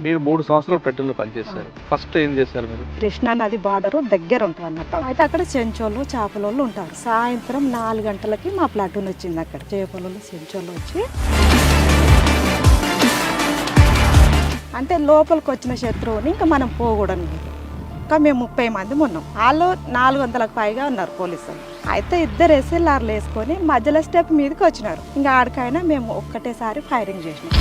మీరు 3 సంవత్సరాలు పెట్టెల్లో పనిచేశారు. ఫస్ట్ ఏం చేశారు మీరు? కృష్ణా నది బార్డర్ దగ్గర ఉంటుంది అన్నట్టు. అయితే అక్కడ చెంచోళ్ళు చేపలోళ్ళు ఉంటారు. సాయంత్రం 4 గంటలకి మా ప్లాటూన్ వచ్చింది. అక్కడ చేపలోళ్ళు చెంచోళ్ళు వచ్చి అంటే లోపలికి వచ్చిన శత్రువుని ఇంకా మనం పోకూడదు. ఇంకా మేము 30 మంది ఉన్నాం. వాళ్ళు 400లకు పైగా ఉన్నారు పోలీసులు. అయితే ఇద్దరు ఎస్ఎల్ఆర్లు వేసుకొని మధ్యలో స్టెప్ మీదకి వచ్చినారు. ఇంకా ఆడికైనా మేము ఒక్కటేసారి ఫైరింగ్ చేసినాం.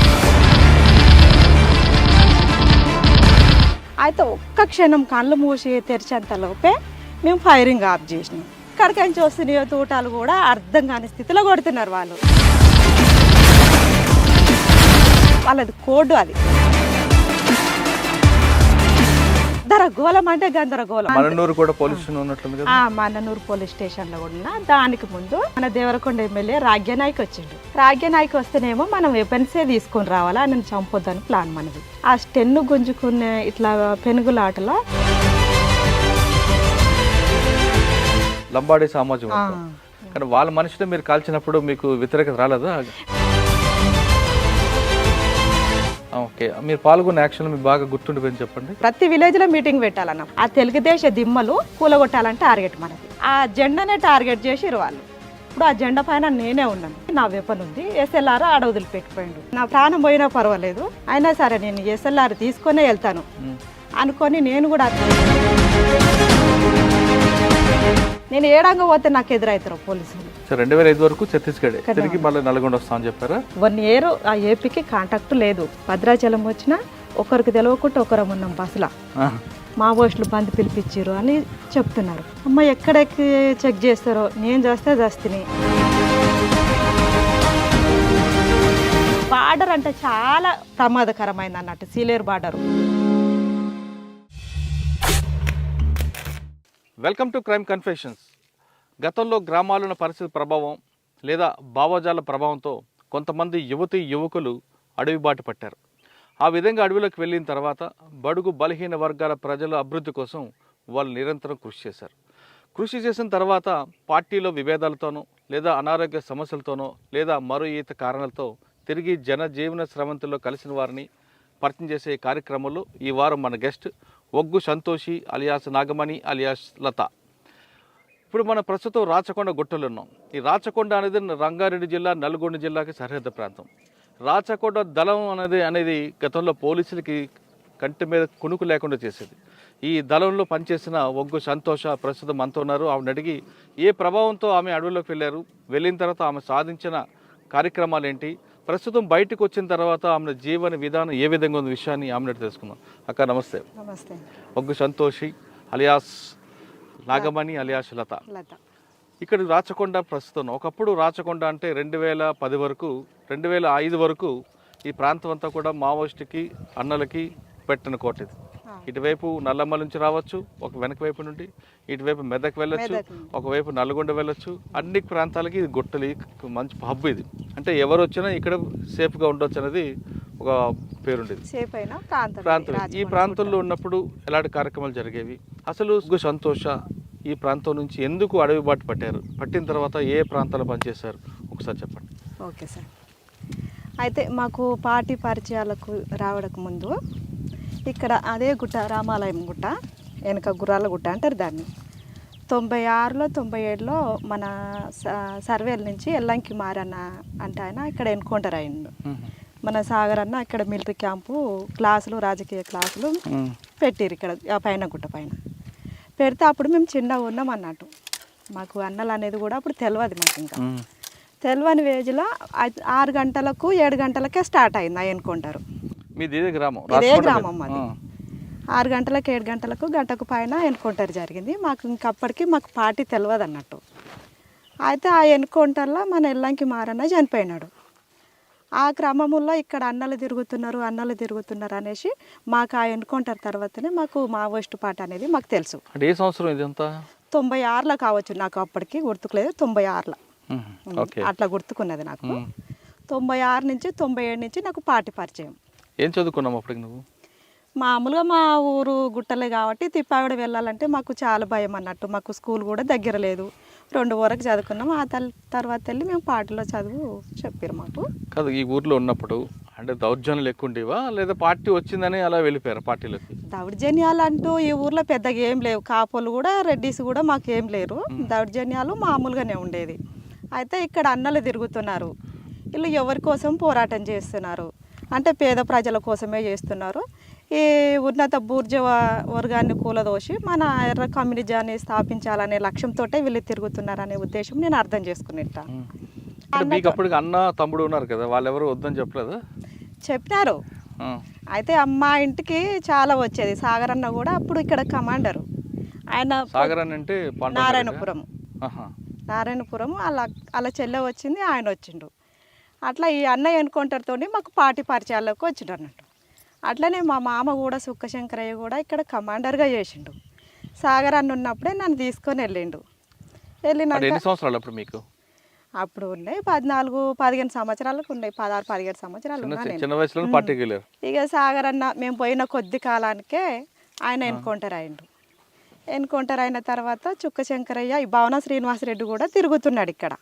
అయితే ఒక్క క్షణం కళ్ళు మూసి తెరిచేంతలోపే మేము ఫైరింగ్ ఆఫ్ చేసినాం. ఇక్కడికి వస్తున్నాయో తూటాలు కూడా అర్థం కాని స్థితిలో కొడుతున్నారు వాళ్ళు. వాళ్ళది కోడ్ అది. గందరగోళం అంటే గందరగోళం. మననూరు కూడా పోలీస్ స్టేషన్ ఉన్నట్లుంది కదా? మననూరు పోలీస్ స్టేషన్ లో కూడా దానికి ముందు మన దేవరకొండ ఎమ్మెల్యే రాజ్యనాయక్ వచ్చిండు. రాజ్యనాయక్ వస్తేనేమో మనం వెపన్సే తీసుకొని రావాలా, నేను చంపొద్దని ప్లాన్ మనది. ఆ స్టెన్ను గుంజుకునే ఇట్లా పెనుగులాటలో లంబాడి సమాజం కానీ వాళ్ళ మనుషులు మీరు కాల్చినప్పుడు మీకు వ్యతిరేకత రాలేదా? ఓకే, మీరు పాల్గొన్న యాక్షన్ మీకు బాగా గుర్తుండిపోయింది చెప్పండి. ప్రతి విలేజ్ లో మీటింగ్ పెట్టాలన్న. ఆ తెలుగుదేశ దిమ్మలు కూలగొట్టాలని టార్గెట్ మనది. ఆ జెండానే టార్గెట్ చేసిరు వాళ్ళు. ఇప్పుడు ఆ జెండా పైన నేనే ఉన్నాను. నా వెపన్ ఉంది. ఎస్ఎల్ఆర్ ఆడ వదిలిపెట్టుకోండు. నా ప్రాణం పోయినా పర్వాలేదు, అయినా సరే నేను ఎస్ఎల్ఆర్ తీసుకునే వెళ్తాను అనుకొని నేను కూడా నేను ఏడంగా పోతే నాకు ఎదురవుతారు పోలీసులు. 2005 వరకు ఛత్తీస్గఢ్ తిరిగి మళ్ళీ నల్గొండ వస్తామని చెప్పారా? 1 ఇయర్ ఆ ఏపీకి కాంటాక్ట్ లేదు. భద్రాచలం వచ్చినా ఒకరికి తెలియకుండా ఒకరం ఉన్నాం బస్సులో. మావోయిస్టులు బంద్ పిలిపించారు అని చెప్తున్నారు. అమ్మ ఎక్కడికి చెక్ చేస్తారో నేను చేస్తే చేస్తిని. బార్డర్ అంటే చాలా ప్రమాదకరమైంది అన్నట్టు, Sileru border. Welcome to crime confessions. గతంలో గ్రామాలున్న పరిస్థితి ప్రభావం లేదా భావజాల ప్రభావంతో కొంతమంది యువకులు అడవి బాట పట్టారు. ఆ విధంగా అడవిలోకి వెళ్ళిన తర్వాత బడుగు బలహీన వర్గాల ప్రజల అభివృద్ధి కోసం వాళ్ళు నిరంతరం కృషి చేశారు. కృషి చేసిన తర్వాత పార్టీలో విభేదాలతోనో లేదా అనారోగ్య సమస్యలతోనో లేదా మరో ఈత కారణాలతో తిరిగి జనజీవన స్రవంతిలో కలిసిన వారిని పరిచయం చేసే కార్యక్రమంలో ఈ వారం మన గెస్ట్ ఒగ్గు సంతోషి అలియాస్ నాగమణి అలియాస్ లత. ఇప్పుడు మన ప్రస్తుతం రాచకొండ గుట్టలు ఉన్నాం. ఈ రాచకొండ అనేది రంగారెడ్డి జిల్లా నల్గొండ జిల్లాకి సరిహద్దు ప్రాంతం. రాచకొండ దళం అనేది గతంలో పోలీసులకి కంటి మీద కునుకు లేకుండా చేసేది. ఈ దళంలో పనిచేసిన ఒగ్గు సంతోష ప్రస్తుతం మనతో ఉన్నారు. ఆమెను అడిగి ఏ ప్రభావంతో ఆమె అడవిలోకి వెళ్ళారు, వెళ్ళిన తర్వాత ఆమె సాధించిన కార్యక్రమాలు ఏంటి, ప్రస్తుతం బయటకు వచ్చిన తర్వాత ఆమె జీవన విధానం ఏ విధంగా ఉన్న విషయాన్ని ఆమెను తెలుసుకుందాం. అక్క నమస్తే. నమస్తే. ఒగ్గు సంతోషి అలియాస్ నాగమణి అలియాస్ లత. ఇక్కడ రాచకొండ ప్రస్తుతం, ఒకప్పుడు రాచకొండ అంటే 2010 వరకు 2005 వరకు ఈ ప్రాంతం అంతా కూడా మావోయిస్టుకి అన్నలకి పెట్టిన కోట ఇది. ఇటువైపు నల్లమ్మ నుంచి రావచ్చు, ఒక వెనక వైపు నుండి ఇటువైపు మెదక్ వెళ్ళొచ్చు, ఒకవైపు నల్గొండ వెళ్ళొచ్చు. అన్ని ప్రాంతాలకి ఇది గుట్టలు, మంచి హబ్ ఇది. అంటే ఎవరు వచ్చినా ఇక్కడ సేఫ్గా ఉండొచ్చు అనేది ఒక పేరుండేది ప్రాంతం. ఈ ప్రాంతంలో ఉన్నప్పుడు ఎలాంటి కార్యక్రమాలు జరిగేవి? అసలు సంతోష ఈ ప్రాంతం నుంచి ఎందుకు అడవి బాట పట్టారు, పట్టిన తర్వాత ఏ ప్రాంతాల్లో పనిచేశారు ఒకసారి చెప్పండి. Okay sir. అయితే మాకు పార్టీ పరిచయాలకు రావడానికి ముందు ఇక్కడ అదే గుట్ట, రామాలయం గుట్ట, వెనక గుర్రాల గుట్ట అంటారు దాన్ని. 96లో 97లో మన సర్వేల నుంచి ఎల్లంకి మారన్న అంటే ఆయన ఇక్కడ ఎన్కౌంటర్ అయిండు. మన సాగర్ అన్న ఇక్కడ మిలిటరీ క్యాంపు క్లాసులు, రాజకీయ క్లాసులు పెట్టిరు ఇక్కడ ఆ పైన గుట్ట పైన పెడితే అప్పుడు మేము చిన్నగా ఉన్నాం అన్నట్టు. మాకు అన్నలు అనేది కూడా అప్పుడు తెలియదు. మాకు ఇంకా తెలియని వేజ్లో 6 గంటలకు 7 గంటలకే స్టార్ట్ అయింది ఆ ఎన్కౌంటర్. ఇదే గ్రామం మాది. 6 గంటలకు 7 గంటలకు గంటకు పైన ఎన్కౌంటర్ జరిగింది. మాకు ఇంకప్పటికి మాకు పార్టీ తెలియదు అన్నట్టు. అయితే ఆ ఎన్కౌంటర్లో మన ఎల్లంకి మారన్న చనిపోయినాడు. ఆ క్రమంలో ఇక్కడ అన్నలు తిరుగుతున్నారు అనేసి మాకు ఆ ఎన్కౌంటర్ తర్వాతనే మాకు మావోయిస్టు పాట అనేది మాకు తెలుసు. ఏ సంవత్సరం ఇదంతా? 96లో కావచ్చు, నాకు అప్పటికి గుర్తుకులేదు. 96లో అట్లా గుర్తుకున్నది నాకు. 96 నుంచి 97 నుంచి నాకు పార్టీ పరిచయం. ఏం చదువుకున్నావు అప్పటికి నువ్వు? మామూలుగా మా ఊరు గుట్టలే కాబట్టి తిప్పావిడ వెళ్ళాలంటే మాకు చాలా భయం అన్నట్టు. మాకు స్కూల్ కూడా దగ్గర లేదు. 2 వరకు చదువుకున్నాం. ఆ తర్వాత వెళ్ళి మేము పార్టీలో చదువు చెప్పారు మాకు. కాదు, ఈ ఊర్లో ఉన్నప్పుడు అంటే దౌర్జన్యాలు ఎక్కువ ఉండేవా, లేదా పార్టీ వచ్చిందని అలా వెళ్ళిపోయారు పార్టీలోకి? దౌర్జన్యాలు అంటూ ఈ ఊర్లో పెద్దగా ఏం లేవు. కాపులు కూడా రెడ్డిస్ కూడా మాకు ఏం లేరు. దౌర్జన్యాలు మామూలుగానే ఉండేది. అయితే ఇక్కడ అన్నలు తిరుగుతున్నారు, వీళ్ళు ఎవరి కోసం పోరాటం చేస్తున్నారు అంటే పేద ప్రజల కోసమే చేస్తున్నారు. ఈ ఉన్నత బూర్జువా వర్గాన్ని కూలదోసి మన ఎర్ర కమ్యూనిజాన్ని స్థాపించాలనే లక్ష్యంతో వీళ్ళు తిరుగుతున్నారనే ఉద్దేశం నేను అర్థం చేసుకునేట. అంటే మీకు అప్పటికి అన్న తమ్ముడు ఉన్నారు కదా, వాళ్ళు ఎవరు వద్దని చెప్పలేదు? చెప్పినారు. అయితే మా ఇంటికి చాలా వచ్చేది. సాగర్ అన్న కూడా అప్పుడు ఇక్కడ కమాండరు. ఆయన సాగర్ అన్న అంటే నారాయణపురం. నారాయణపురం అలా చెల్లె వచ్చింది, ఆయన వచ్చిండు. అట్లా ఈ అన్నయ్య ఎన్కౌంటర్తో మాకు పార్టీ పరిచయాల్లోకి వచ్చిండు అన్నట్టు. అట్లనే మా మామ కూడా సుక్కశంకరయ్య కూడా ఇక్కడ కమాండర్గా చేసిండు. సాగర్ అన్న ఉన్నప్పుడే నన్ను తీసుకొని వెళ్ళిండు. వెళ్ళినాక ఎన్ని సంవత్సరాలు అప్పుడు మీకు? అప్పుడు ఉన్నాయి 14-15 సంవత్సరాలకు ఉన్నాయి. 16-17 సంవత్సరాలు ఉన్నాయి. చిన్న వయసులో పార్టీకి వెళ్ళారు. ఇక సాగర్ అన్న మేము పోయిన కొద్ది కాలానికే ఆయన ఎన్కౌంటర్ అయిండు. ఎన్కౌంటర్ అయిన తర్వాత చుక్కశంకరయ్య ఈ భావన శ్రీనివాసరెడ్డి కూడా తిరుగుతున్నాడు ఇక్కడ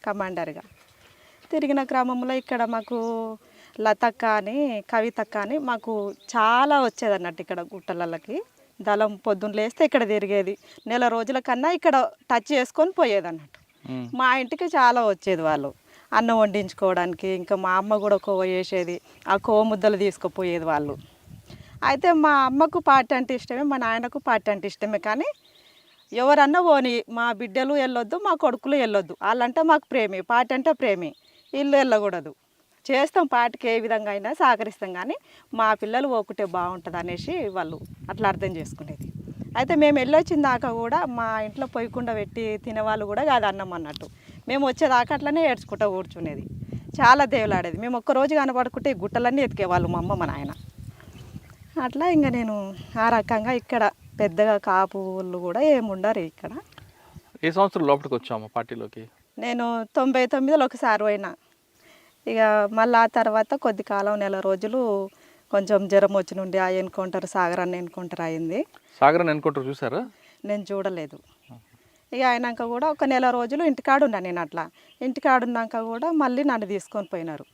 కమాండర్గా. తిరిగిన క్రమంలో ఇక్కడ మాకు లతక్క అని కవితక్క అని మాకు చాలా వచ్చేది అన్నట్టు. ఇక్కడ గుట్టలకి దళం పొద్దున్న లేస్తే ఇక్కడ తిరిగేది. నెల రోజుల కన్నా ఇక్కడ టచ్ చేసుకొని పోయేది అన్నట్టు. మా ఇంటికి చాలా వచ్చేది వాళ్ళు అన్నం వండించుకోవడానికి. ఇంకా మా అమ్మ కూడా కోవ చేసేది, ఆ కోవ ముద్దలు తీసుకుపోయేది వాళ్ళు. అయితే మా అమ్మకు పార్టీ అంటే ఇష్టమే, మా నాయనకు పార్టీ అంటే ఇష్టమే. కానీ ఎవరన్నా పోని మా బిడ్డలు వెళ్ళొద్దు, మా కొడుకులు వెళ్ళొద్దు. వాళ్ళంటే మాకు ప్రేమి, పార్టీ అంటే ప్రేమి. ఇల్లు వెళ్ళకూడదు. చేస్తాం పార్టీకి ఏ విధంగా అయినా సహకరిస్తాం, కానీ మా పిల్లలు పోకుంటే బాగుంటుంది అనేసి వాళ్ళు అట్లా అర్థం చేసుకునేది. అయితే మేము వెళ్ళొచ్చిన దాకా కూడా మా ఇంట్లో పొయ్యకుండా పెట్టి తినేవాళ్ళు కూడా కాదు అన్నం అన్నట్టు. మేము వచ్చేదాకా అట్లనే ఏడ్చుకుంటూ కూర్చునేది. చాలా దేవులాడేది. మేము ఒక్కరోజు కనపడుకుంటే గుట్టలన్నీ ఎతికేవాళ్ళు మా అమ్మ మా నాయన. అట్లా ఇంకా నేను ఆ రకంగా ఇక్కడ పెద్దగా కాపు వాళ్ళు కూడా ఏముండరు ఇక్కడ. ఏ సంవత్సరం లోపలికి వచ్చాము పార్టీలోకి? నేను 99లో ఒకసారి పోయినా. ఇక మళ్ళీ ఆ తర్వాత కొద్ది కాలం నెల రోజులు కొంచెం జ్వరం వచ్చి నుండి ఆ ఎన్కౌంటర్ సాగర్ అన్న ఎన్కౌంటర్ అయింది. సాగర్ అన్న ఎన్కౌంటర్ చూసారా? నేను చూడలేదు. ఇక అయినాక కూడా ఒక నెల రోజులు ఇంటికాడున్నా నేను. అట్లా ఇంటికాడున్నాక కూడా మళ్ళీ నన్ను తీసుకొని పోయినారు.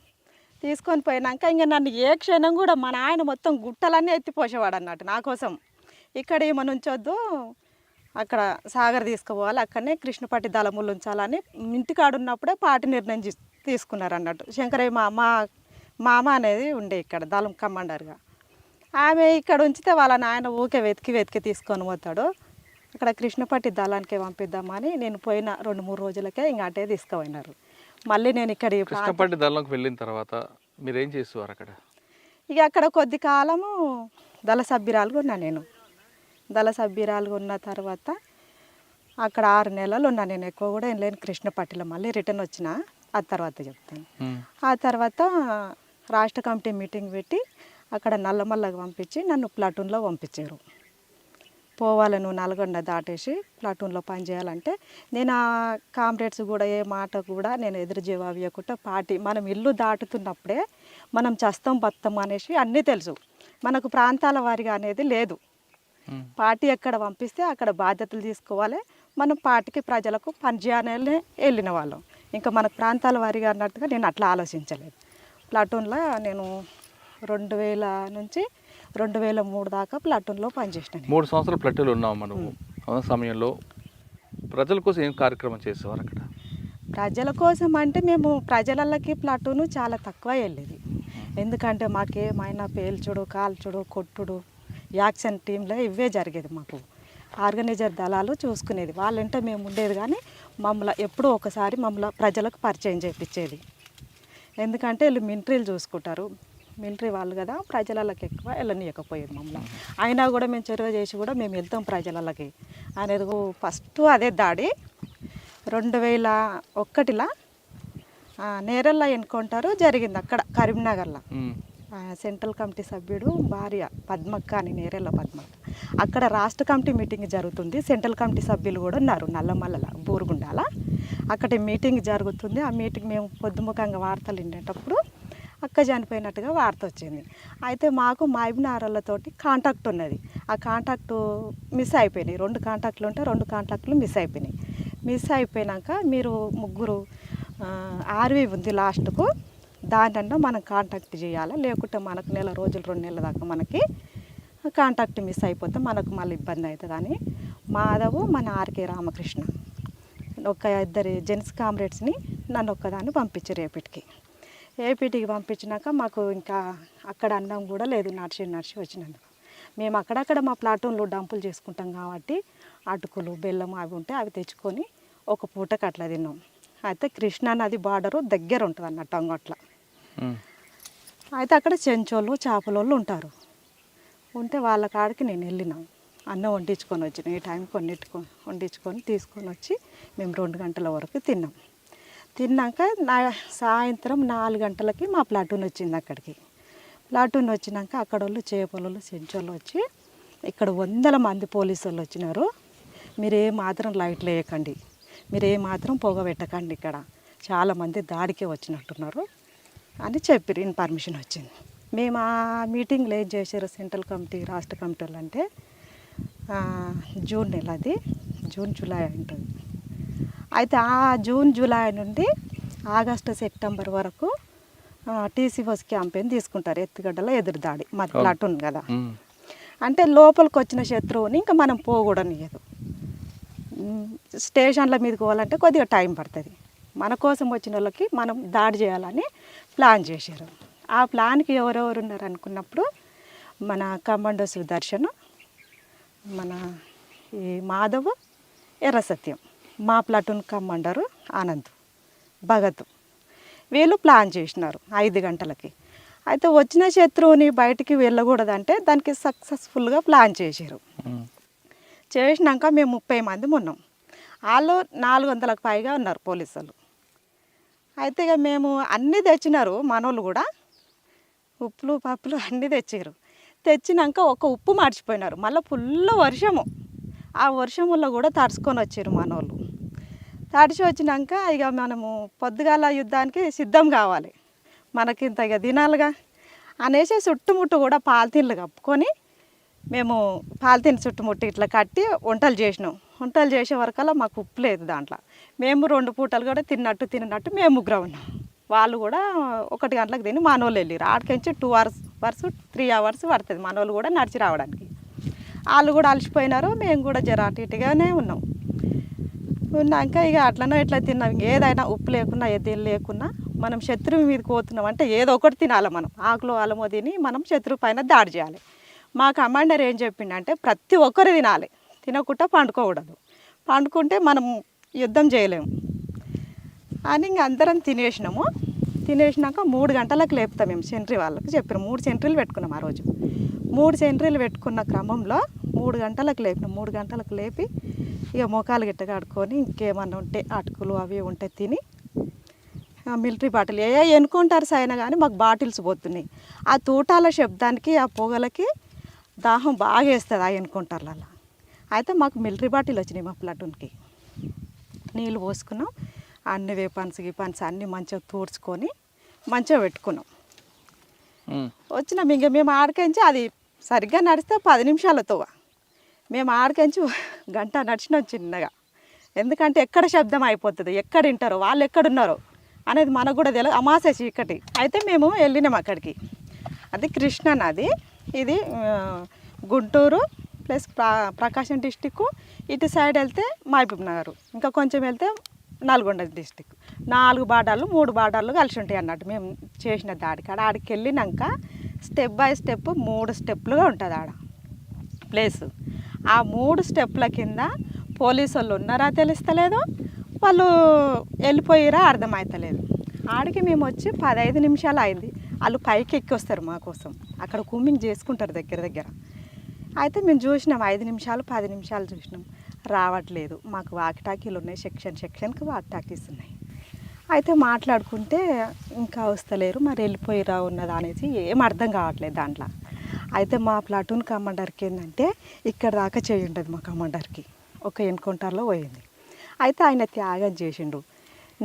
తీసుకొని పోయినాక ఇంకా నన్ను ఏ క్షణం కూడా మా నాయన మొత్తం గుట్టలన్నీ ఎత్తిపోసేవాడు అన్నట్టు నా కోసం. ఇక్కడ ఏమో నుంచొద్దు, అక్కడ సాగర్ తీసుకుపోవాలి, అక్కడనే కృష్ణపట్టి దళములు ఉంచాలని ఇంటికాడున్నప్పుడే పార్టీ నిర్ణయం తీసుకున్నారు అన్నట్టు. శంకరయ్య మామ అనేది ఉండే ఇక్కడ దళం కమాండర్గా. ఆమె ఇక్కడ ఉంచితే వాళ్ళ నాయన ఊకే వెతికి తీసుకొని పోతాడు. అక్కడ కృష్ణపట్టి దళానికి పంపిద్దామని నేను పోయిన 2-3 రోజులకే ఇంకా అటే తీసుకుపోయినారు. మళ్ళీ నేను ఇక్కడ కృష్ణపట్టి దళంకి వెళ్ళిన తర్వాత మీరు ఏం చేసేవారు అక్కడ? ఇక అక్కడ కొద్ది కాలము దళ సభ్యురాలుగా ఉన్నా నేను. దళ సభ్యురాలుగా ఉన్న తర్వాత అక్కడ 6 నెలలు ఉన్నా నేను. ఎక్కువ కూడా ఏం లేని కృష్ణపట్టిలో. మళ్ళీ రిటర్న్ వచ్చిన ఆ తర్వాత చెప్తాను. ఆ తర్వాత రాష్ట్ర కమిటీ మీటింగ్ పెట్టి అక్కడ నల్లమల్లగా పంపించి నన్ను ప్లాటూన్లో పంపించారు. పోవాలి నువ్వు నల్గొండ దాటేసి ప్లాటూన్లో పనిచేయాలంటే నేను ఆ కామ్రేడ్స్ కూడా ఏ మాట కూడా నేను ఎదురు జవాబు ఇవ్వకుండా పార్టీ మనం ఇల్లు దాటుతున్నప్పుడే మనం చస్తాం బతాం అనేసి అన్నీ తెలుసు. మనకు ప్రాంతాల వారిగా అనేది లేదు. పార్టీ ఎక్కడ పంపిస్తే అక్కడ బాధ్యతలు తీసుకోవాలి. మనం పార్టీకి ప్రజలకు పనిచేయాలని వెళ్ళిన వాళ్ళం. ఇంకా మనకు ప్రాంతాల వారిగా అన్నట్టుగా నేను అట్లా ఆలోచించలేదు. ప్లాటూన్లో నేను 2000 నుంచి 2003 దాకా ప్లాటూన్లో పనిచేసినాను. 3 సంవత్సరాలు ప్లాటూన్లో ఉన్నావు మనము. ఆ సమయంలో ప్రజల కోసం ఏం కార్యక్రమం చేసేవారు అక్కడ? ప్రజల కోసం అంటే మేము ప్రజలకి ప్లాటూను చాలా తక్కువ వెళ్ళేది. ఎందుకంటే మాకేమైనా పేల్చుడు, కాల్చుడు, కొట్టుడు, యాక్షన్ టీంలో ఇవే జరిగేది. మాకు ఆర్గనైజర్ దళాలు చూసుకునేది. వాళ్ళంటే మేము ఉండేది, కానీ మమ్మల్ని ఎప్పుడో ఒకసారి మమ్మల్ని ప్రజలకు పరిచయం చేయించేది. ఎందుకంటే వీళ్ళు మిలిటరీలు చూసుకుంటారు, మిలిటరీ వాళ్ళు కదా, ప్రజలకి ఎక్కువ వెళ్ళనీయకపోయేది మమ్మల్ని. అయినా కూడా మేము చొరవ చేసి కూడా మేము వెళ్తాం ప్రజలకి అనేది. ఫస్ట్ అదే దాడి 2001లో నేరెళ్ళ ఎన్కౌంటర్ జరిగింది అక్కడ కరీంనగర్లో. సెంట్రల్ కమిటీ సభ్యుడు భార్య పద్మక్క అని, నేరెళ్ళ పద్మక్క. అక్కడ రాష్ట్ర కమిటీ మీటింగ్ జరుగుతుంది. సెంట్రల్ కమిటీ సభ్యులు కూడా ఉన్నారు నల్లమల్లల బూరుగుండాల. అక్కడ మీటింగ్ జరుగుతుంది. ఆ మీటింగ్ మేము పొద్దుముఖంగా వార్తలు వినేటప్పుడు అక్క చనిపోయినట్టుగా వార్త వచ్చింది. అయితే మాకు మాయిబ్నారాలతోటి కాంటాక్ట్ ఉన్నది. ఆ కాంటాక్టు మిస్ అయిపోయినాయి. 2 కాంటాక్ట్లు ఉంటే 2 కాంటాక్ట్లు మిస్ అయిపోయినాయి. మిస్ అయిపోయినాక మీరు ముగ్గురు ఆర్వీ ఉంది లాస్ట్కు, దానన్నా మనం కాంటాక్ట్ చేయాలి, లేకుంటే మనకు నెల రోజులు 2 నెలల దాకా మనకి కాంటాక్ట్ మిస్ అయిపోతే మనకు మళ్ళీ ఇబ్బంది అవుతుంది అని మాధవ్ మన ఆర్కే రామకృష్ణ ఒక 2 జెంట్స్ కామ్రేడ్స్ని నన్ను ఒక్కదాన్ని పంపించారు ఏపీటీకి పంపించినాక మాకు ఇంకా అక్కడ అన్నం కూడా లేదు, నడిచి వచ్చినందుకు మేము అక్కడక్కడ మా ప్లాటూన్లో డంపులు చేసుకుంటాం కాబట్టి అటుకులు బెల్లం అవి ఉంటే అవి తెచ్చుకొని ఒక పూటకి అట్లా తిన్నాం. అయితే కృష్ణా నది బార్డరు దగ్గర ఉంటుంది అన్నట్టు అంగట్ల. అయితే అక్కడ చెంచోళ్ళు చేపలోళ్ళు ఉంటారు, ఉంటే వాళ్ళ కాడికి నేను వెళ్ళినాం, అన్నం వండించుకొని వచ్చిన ఈ టైంకి వండించుకొని తీసుకొని వచ్చి మేము 2 గంటల వరకు తిన్నాం. తిన్నాక సాయంత్రం 4 గంటలకి మా ప్లాటూన్ వచ్చింది అక్కడికి. ప్లాటూన్ వచ్చినాక అక్కడ వాళ్ళు చేపలు చెంచోళ్ళు వచ్చి ఇక్కడ 100 మంది పోలీసు వాళ్ళు వచ్చినారు, మీరు ఏ మాత్రం లైట్లు వేయకండి, మీరు ఏ మాత్రం పొగ పెట్టకండి, ఇక్కడ చాలామంది దాడికే వచ్చినట్టున్నారు అని చెప్పి ఇన్ఫర్మేషన్ వచ్చింది. మేము ఆ మీటింగ్లో ఏం చేశారు సెంట్రల్ కమిటీ రాష్ట్ర కమిటీ వాళ్ళు అంటే జూన్ నెల, అది జూన్ జూలై ఉంటుంది. అయితే ఆ జూన్ జూలై నుండి ఆగస్టు సెప్టెంబర్ వరకు టీసీఓస్ క్యాంపెయిన్ తీసుకుంటారు, ఎత్తుగడ్డల ఎదురుదాడి. మాది ప్లాటూన్ కదా, అంటే లోపలికి వచ్చిన శత్రువుని ఇంకా మనం పోకూడనియదు. స్టేషన్ల మీదకి పోవాలంటే కొద్దిగా టైం పడుతుంది, మన కోసం వచ్చిన వాళ్ళకి మనం దాడి చేయాలని ప్లాన్ చేశారు. ఆ ప్లాన్కి ఎవరెవరు ఉన్నారు అనుకున్నప్పుడు మన కమాండో సుదర్శన్, మన ఈ మాధవ్, ఎర్రసత్యం, మా ప్లాటూన్ కమాండరు ఆనంద్, భగత్, వీళ్ళు ప్లాన్ చేసినారు 5 గంటలకి. అయితే వచ్చిన శత్రువుని బయటికి వెళ్ళకూడదంటే దానికి సక్సెస్ఫుల్గా ప్లాన్ చేశారు. చేసినాక మేము 30 మంది ఉన్నాం, వాళ్ళు 400లకు పైగా ఉన్నారు పోలీసులు. అయితే ఇక మేము అన్నీ తెచ్చినారు, మనోళ్ళు కూడా ఉప్పులు పప్పులు అన్నీ తెచ్చారు. తెచ్చినాక ఒక ఉప్పు మర్చిపోయినారు, మళ్ళీ ఫుల్ వర్షము, ఆ వర్షంలో కూడా తడుచుకొని వచ్చారు మనోళ్ళు. తడిచి వచ్చినాక ఇక మనము పొద్దుగాల యుద్ధానికి సిద్ధం కావాలి, మనకింత ఇక తినాలిగా అనేసి చుట్టుముట్టు కూడా పాలిథీన్లు కప్పుకొని మేము పాలిథీన్ చుట్టుముట్టు ఇట్లా కట్టి వంటలు చేసినాం. వంటలు చేసే వరకల్లా మాకు ఉప్పు లేదు దాంట్లో. మేము 2 పూటలు కూడా తిన్నట్టు మేము ముగ్గురం ఉన్నాం. వాళ్ళు కూడా 1 గంటలకు తిని మనోళ్ళు వెళ్ళారు. ఆడికించి 2 అవర్స్ 3 అవర్స్ పడుతుంది మనోళ్ళు కూడా నడిచి రావడానికి. వాళ్ళు కూడా అలసిపోయినారు, మేము కూడా జర అటు ఇటుగానే ఉన్నాం. ఉన్నాక ఇక అట్లనో ఇట్లా తిన్నాం. ఏదైనా ఉప్పు లేకున్నా ఏది లేకున్నా మనం శత్రువు మీదకి పోతున్నాం అంటే ఏదో ఒకటి తినాలి, మనం ఆకులో అలమో తిని మనం శత్రువు పైన దాడి చేయాలి. మా కమాండర్ ఏం చెప్పిండంటే ప్రతి ఒక్కరు తినాలి, తినకుండా పండుకోకూడదు, పండుకుంటే మనం యుద్ధం చేయలేము అని ఇంక అందరం తినేసినాము. తినేసినాక 3 గంటలకు లేపుతాం మేము సెంట్రీ వాళ్ళకి చెప్పారు. 3 సెంట్రీలు పెట్టుకున్నాం ఆ రోజు. 3 సెంట్రీలు పెట్టుకున్న క్రమంలో 3 గంటలకు లేపినాం. 3 గంటలకు లేపి ఇక మోకాలు గిట్ట కడుక్కొని ఇంకేమన్నా ఉంటే అటుకులు అవి ఉంటే తిని మిలిటరీ బాటిల్ ఎన్నుకుంటారు సైనా కానీ మాకు బాటిల్స్ పోతున్నాయి. ఆ తూటాల శబ్దానికి ఆ పొగలకి దాహం బాగా వేస్తుంది ఆ ఎన్నుకుంటారులలో. అయితే మాకు మిలిటరీ బాటిల్ వచ్చినాయి మా ప్లాటూన్కి. నీళ్ళు పోసుకున్నాం, అన్ని వేపన్స్ గిపన్స్ అన్నీ మంచిగా తూడ్చుకొని మంచిగా పెట్టుకున్నాం. వచ్చినాం ఇంక మేము ఆడికించి అది సరిగ్గా నడిస్తే 10 నిమిషాలతో మేము ఆడికించి గంట నడిచినాం చిన్నగా. ఎందుకంటే ఎక్కడ శబ్దం అయిపోతుంది, ఎక్కడ వింటారో వాళ్ళు ఎక్కడున్నారో అనేది మనకు కూడా తెలియదు, అమాస చీకటి. అయితే మేము వెళ్ళినాం అక్కడికి. అది కృష్ణా నది, ఇది గుంటూరు ప్లస్ ప్రకాశం డిస్టిక్, ఇటు సైడ్ వెళ్తే మహబూబ్ నగర్, ఇంకా కొంచెం వెళ్తే నల్గొండ డిస్టిక్. 4 బార్డర్లు 3 బార్డర్లు కలిసి ఉంటాయి అన్నట్టు మేము చేసిన దాడికి. ఆడికి వెళ్ళినాక స్టెప్ బై స్టెప్ 3 స్టెప్లుగా ఉంటుంది ఆడ ప్లేసు. ఆ 3 స్టెప్ల కింద పోలీసు వాళ్ళు ఉన్నారా తెలుస్తలేదు, వాళ్ళు వెళ్ళిపోయారా అర్థమవుతలేదు. ఆడికి మేము వచ్చి 15 నిమిషాలు అయింది. వాళ్ళు పైకి ఎక్కి వస్తారు మా కోసం, అక్కడ కూమింగ్ చేసుకుంటారు దగ్గర. అయితే మేము చూసినాం 5 నిమిషాలు 10 నిమిషాలు చూసినాం, రావట్లేదు. మాకు వాకిటాకీలు ఉన్నాయి, సెక్షన్కి వాకిటాకీస్ ఉన్నాయి. అయితే మాట్లాడుకుంటే ఇంకా వస్తలేరు, మరి వెళ్ళిపోయిరా ఉన్నదా అనేసి ఏం అర్థం కావట్లేదు దాంట్లో. అయితే మా ప్లాటూన్ కమాండర్కి ఏంటంటే ఇక్కడ దాకా చేయి ఉంటుంది మా కమాండర్కి, ఒక ఎన్కౌంటర్లో పోయింది. అయితే ఆయన త్యాగం చేసిండు,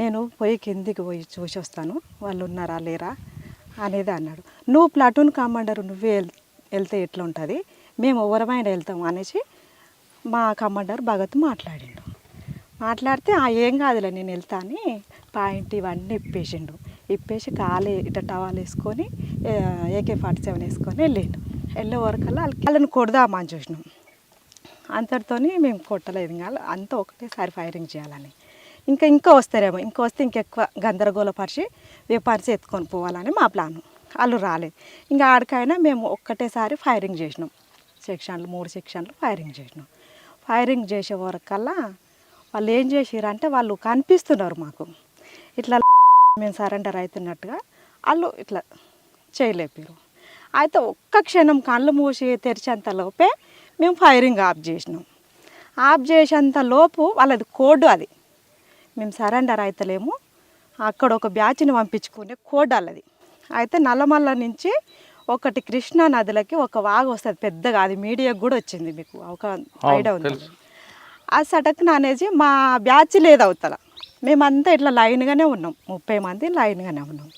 నేను పోయి కిందికి పోయి చూసి వస్తాను వాళ్ళు ఉన్నారా లేరా అనేది అన్నాడు. నువ్వు ప్లాటూన్ కమాండర్ నువ్వే వెళ్తే ఎట్లా ఉంటుంది, మేము ఎవరమైనా వెళ్తాము అనేసి మా కమాండర్ భగత్ మాట్లాడితే ఏం కాదులే నేను వెళ్తా అని పాయింట్ ఇవన్నీ ఇప్పేసిండు. ఇప్పేసి కాలు ఇట్లా టవాల్ వేసుకొని AK-47 వేసుకొని వెళ్ళే వరకల్లా వాళ్ళని కొడదామని చూసినాం. అంతటితో మేము కొట్టలేదు, ఇంకా అంతా ఒకటేసారి ఫైరింగ్ చేయాలని. ఇంకా వస్తారేమో, వస్తే ఇంకెక్కువ గందరగోళపరిచి వేపరిచి ఎత్తుకొని పోవాలని మా ప్లాను. వాళ్ళు రాలేదు. ఇంకా ఆడికైనా మేము ఒక్కటేసారి ఫైరింగ్ చేసినాం. 3 సెక్షన్లు ఫైరింగ్ చేసినాం. ఫైరింగ్ చేసే వరకల్లా వాళ్ళు ఏం చేసిరంటే వాళ్ళు కనిపిస్తున్నారు మాకు, ఇట్లా మేము సరెండర్ అవుతున్నట్టుగా వాళ్ళు ఇట్లా చేయలేపారు. అయితే ఒక్క క్షణం కళ్ళు మూసి తెరిచేంత లోపే మేము ఫైరింగ్ ఆఫ్ చేసినాం. ఆఫ్ చేసేంత లోపు వాళ్ళది కోడ్, అది మేము సరెండర్ అవుతలేము, అక్కడ ఒక బ్యాచ్ని పంపించుకునే కోడ్ వాళ్ళది. అయితే నల్లమల్ల నుంచి ఒకటి కృష్ణా నదులకి ఒక వాగు వస్తుంది పెద్దగా, అది మీడియాకు కూడా వచ్చింది, మీకు ఒక ఐడియా ఉంది. ఆ సటక్న అనేది మా బ్యాచ్ లేదు అవతల, మేమంతా ఇట్లా లైన్గానే ఉన్నాం, 30 మంది లైన్గానే ఉన్నాం.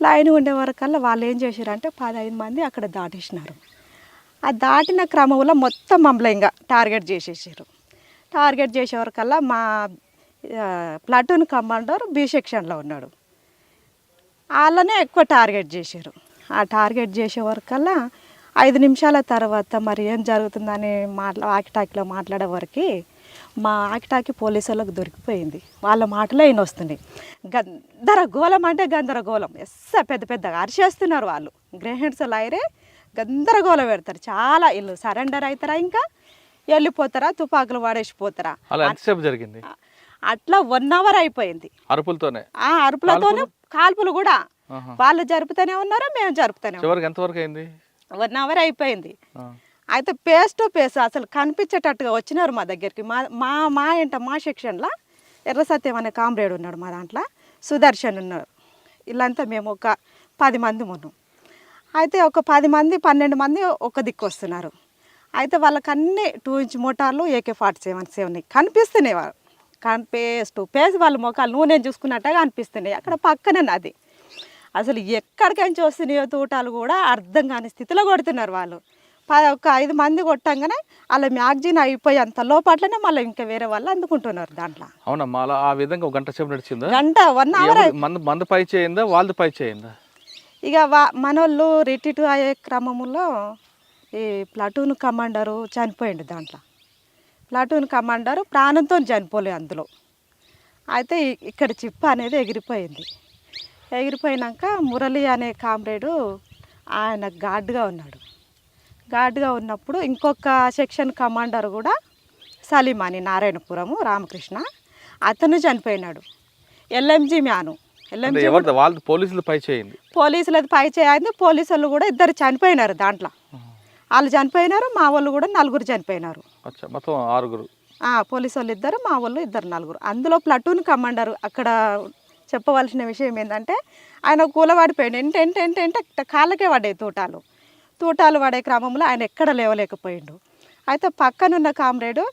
లైన్ ఉండే వరకల్లా వాళ్ళు ఏం చేశారంటే 15 మంది అక్కడ దాటేసినారు. ఆ దాటిన క్రమంలో మొత్తం మమ్మల్ని ఇంకా టార్గెట్ చేసేసారు. టార్గెట్ చేసే వరకల్లా మా ప్లాటూన్ కమాండర్ B సెక్షన్లో ఉన్నాడు, వాళ్ళనే ఎక్కువ టార్గెట్ చేశారు. ఆ టార్గెట్ చేసే వరకల్లా 5 నిమిషాల తర్వాత మరి ఏం జరుగుతుందని ఆకిటాకిలో మాట్లాడే వరకు మా ఆకిటాకి పోలీసు వాళ్ళకి దొరికిపోయింది. వాళ్ళ మాటలే ఈయన వస్తుంది. గందరగోళం అంటే గందరగోళం, పెద్ద పెద్దగా అరిచేస్తున్నారు వాళ్ళు. గ్రేహెడ్స్ లైరే గందరగోళం పెడతారు చాలా. వీళ్ళు సరెండర్ అవుతారా, ఇంకా వెళ్ళిపోతారా, తుపాకులు వాడేసిపోతారా. జరిగింది అట్లా 1 అవర్ అయిపోయింది. అరుపులతోనే కాల్పులు కూడా వాళ్ళు జరుపుతూనే ఉన్నారు, మేము జరుపుతూనే. ఎంతవరకు అయింది? 1 అవర్ అయిపోయింది. అయితే ఫేస్ టు ఫేస్ అసలు కనిపించేటట్టుగా వచ్చినారు మా దగ్గరికి. మా సెక్షన్లో ఎర్ర సత్యం అనే కామ్రేడ్ ఉన్నాడు, మా దాంట్లో సుదర్శన్ ఉన్నారు. వీళ్ళంతా మేము ఒక 10 మంది ఉన్నాం. అయితే ఒక 10 మంది 12 మంది ఒక దిక్కు వస్తున్నారు. అయితే వాళ్ళకి అన్ని 2 ఇంచ్ మోటార్లు AK-47 కనిపిస్తున్నాయి. వాళ్ళు ఫేస్ టు ఫేస్ వాళ్ళ ముఖాలు నేను చూసుకున్నట్టుగా అనిపిస్తున్నాయి. అక్కడ పక్కనే నది, అసలు ఎక్కడికైనా వస్తున్నాయో తూటాలు కూడా అర్థం కాని స్థితిలో కొడుతున్నారు వాళ్ళు. ఒక 5 మంది కొట్టంగానే వాళ్ళ మ్యాగ్జిన్ అయిపోయి అంత లోపట్లనే మళ్ళీ ఇంకా వేరే వాళ్ళు అందుకుంటున్నారు దాంట్లో. అవునా, మళ్ళీ ఆ విధంగా 1 గంట సేపు నడిచిందా? గంట 1 అవర్. మందు పై చేయిందా, వాళ్ళది పై చేయిందా? ఇక మనోళ్ళు రిట్రీట్ అయ్యే క్రమంలో ఈ ప్లాటూన్ కమాండరు చనిపోయింది. దాంట్లో ప్లాటూన్ కమాండరు ప్రాణంతో చనిపోలే అందులో. అయితే ఇక్కడ చిప్ప అనేది ఎగిరిపోయింది. ఎగిరిపోయినాక మురళి అనే కామ్రేడు ఆయన గార్డ్గా ఉన్నాడు. గార్డ్గా ఉన్నప్పుడు ఇంకొక సెక్షన్ కమాండర్ కూడా సలీం అని నారాయణపురము రామకృష్ణ, అతను చనిపోయినాడు. LMG మ్యాను, పోలీసులది పై చేయింది. పోలీసులది పై చేయింది. పోలీసులు కూడా 2 చనిపోయినారు దాంట్లో. వాళ్ళు చనిపోయినారు, మా వాళ్ళు కూడా 4 చనిపోయినారు. మొత్తం 6. పోలీసు వాళ్ళు 2, మా వాళ్ళు 2, 4. అందులో ప్లాటూన్ కమాండర్. అక్కడ చెప్పవలసిన విషయం ఏంటంటే ఆయన కూలవాడిపోయాడు. ఎంట కాళ్ళకే పడ్డాయి తూటాలు పడే క్రమంలో ఆయన ఎక్కడ లేవలేకపోయిండు. అయితే పక్కనున్న కామ్రేడు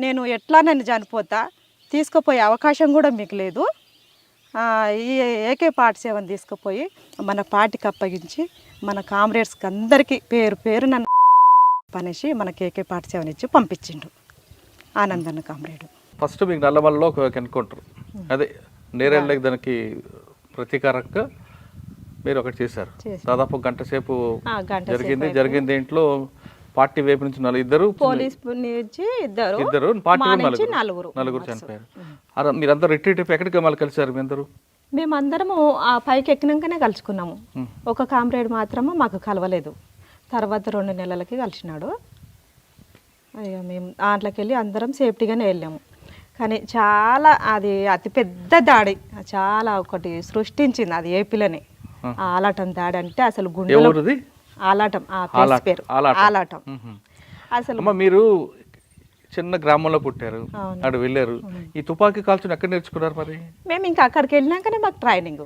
నేను ఎట్లా నన్ను చనిపోతా, తీసుకుపోయే అవకాశం కూడా మీకు లేదు, ఈ AK-47 తీసుకుపోయి మన పార్టీకి అప్పగించి మన కామ్రేడ్స్కి అందరికీ పేరు నన్ను పనేసి మనకి AK-47 ఇచ్చి పంపించిండు ఆనందన్న కామ్రేడు. ఫస్ట్ మీకు నల్లమల్లలో ఒక ఎన్కౌంటర్, అదే నేరేళ్ళకి దానికి ప్రతీకారంగా మీరు ఒకటి చేశారు. దాదాపు 1 గంట సేపు జరిగింది. ఇంట్లో పార్టీ వైపు నుంచి 2 పోలీస్ నుంచి 2 పార్టీ 4 చనిపోయారు. మీరందరూ రిట్రీట్ ఎక్కడికి మళ్ళీ కలిసారు? మీ అందరూ మేమందరము ఆ పైకి ఎక్కినాకనే కలుసుకున్నాము. ఒక కామ్రేడ్ మాత్రము మాకు కలవలేదు. తర్వాత 2 నెలలకి కలిసినాడు. అయ్యో మేము దాంట్లోకి వెళ్ళి అందరం సేఫ్టీగానే వెళ్ళాము. కానీ చాలా అది అతిపెద్ద దాడి, చాలా ఒకటి సృష్టించింది అది ఏపీలోనే. ఆలాటం దాడి అంటే అసలు గుండెలో ఆలాటం, పేరు ఆలాటం. అసలు మీరు చిన్న గ్రామంలో పుట్టారు, అక్కడ వెళ్ళారు. ఈ తుపాకీ కాల్చుని ఎక్కడ నేర్చుకున్నారు మరి? మేము ఇంకా అక్కడికి వెళ్ళినాకనే మాకు ట్రైనింగ్.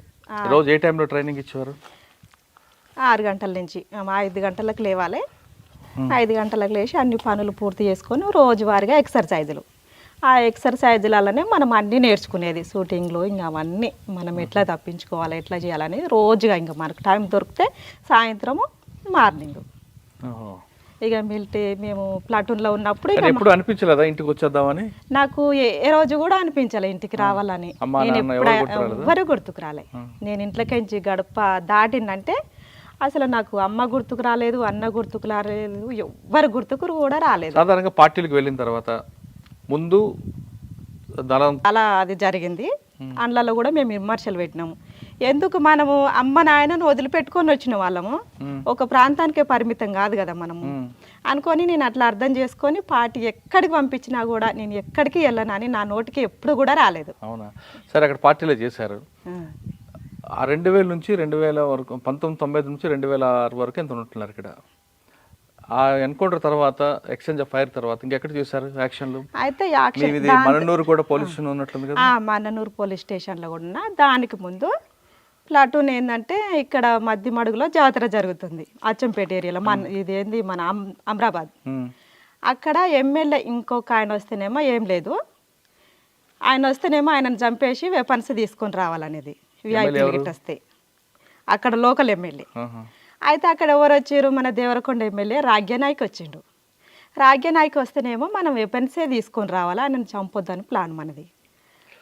రోజు ఏ టైంలో ట్రైనింగ్ ఇచ్చేవారు? 6 గంటల నుంచి 5 గంటలకు లేవాలి. 5 గంటలకు లేచి అన్ని పనులు పూర్తి చేసుకొని రోజువారీగా ఎక్సర్సైజులు. ఆ ఎక్సర్సైజులలోనే మనం అన్నీ నేర్చుకునేది. షూటింగ్లు ఇంకా అవన్నీ మనం ఎట్లా తప్పించుకోవాలి, ఎట్లా చేయాలని రోజుగా ఇంకా మనకు టైం దొరికితే సాయంత్రము మార్నింగ్ ఇక మిలిటరీ మేము ప్లాటూన్లో ఉన్నప్పుడు కానీ ఎప్పుడు అనిపించలేదా ఇంటికి వచ్చేద్దామని? నాకు ఏ రోజు కూడా అనిపించాలి ఇంటికి రావాలని. అమ్మా, నేను నాన్న ఎప్పుడు ఎవరు గుర్తురాలేదా? ఎవ్వరు గుర్తుకు రాలే. నేను ఇంట్లోకించి గడప దాటిందంటే అసలు నాకు అమ్మ గుర్తుకు రాలేదు, అన్న గుర్తుకు రాలేదు, ఎవ్వరు గుర్తుకు కూడా రాలేదు. సాధారణంగా పార్టీలకు వెళ్ళిన తర్వాత ముందు దళం అలా అది జరిగింది. అందులో కూడా మేము విమర్శలు పెట్టినాము. ఎందుకు మనము అమ్మ నాయనను వదిలిపెట్టుకొని వచ్చిన వాళ్ళము, ఒక ప్రాంతానికే పరిమితం కాదు కదా మనము అనుకొని నేను అట్లా అర్థం చేసుకొని పార్టీ ఎక్కడికి పంపించినా కూడా నేను ఎక్కడికి వెళ్ళనని నా నోటికి ఎప్పుడు కూడా రాలేదు. అవునా? సరే, అక్కడ పార్టీలో చేశారు. ఆ 2000 నుంచి 2000 వరకు, 1990 నుంచి 2006 వరకు ఎంత ఉంటున్నారు ఇక్కడ? ఆ ఎన్కౌంటర్ తర్వాత, ఎక్స్చేంజ్ ఆఫ్ ఫైర్ తర్వాత ఇంకెక్కడ చేశారు యాక్షన్లు? అయితే ఇది మన్ననూరు కూడా పోలీస్ స్టేషన్ ఉన్నట్లుంది కదా? మన్ననూరు పోలీస్ స్టేషన్లో కూడా ఉన్నా. దానికి ముందు ప్లాటూన్ ఏంటంటే ఇక్కడ మధ్యమడుగులో జాతర జరుగుతుంది అచ్చంపేట ఏరియాలో. ఇది ఏంది మన అమరాబాద్. అక్కడ ఎమ్మెల్యే ఇంకొక ఆయన వస్తేనేమో ఏం లేదు, ఆయన వస్తేనేమో ఆయనను చంపేసి వెపన్స్ తీసుకొని రావాలనేది విఐపీ గిట్ వస్తే. అక్కడ లోకల్ ఎమ్మెల్యే. అయితే అక్కడ ఎవరు వచ్చారు? మన దేవరకొండ ఎమ్మెల్యే రాగ్యనాయక్ వచ్చిండు. రాగ్యనాయక్ వస్తేనేమో మనం వెపన్సే తీసుకొని రావాలా, ఆయనను చంపొద్దని ప్లాన్ మనది.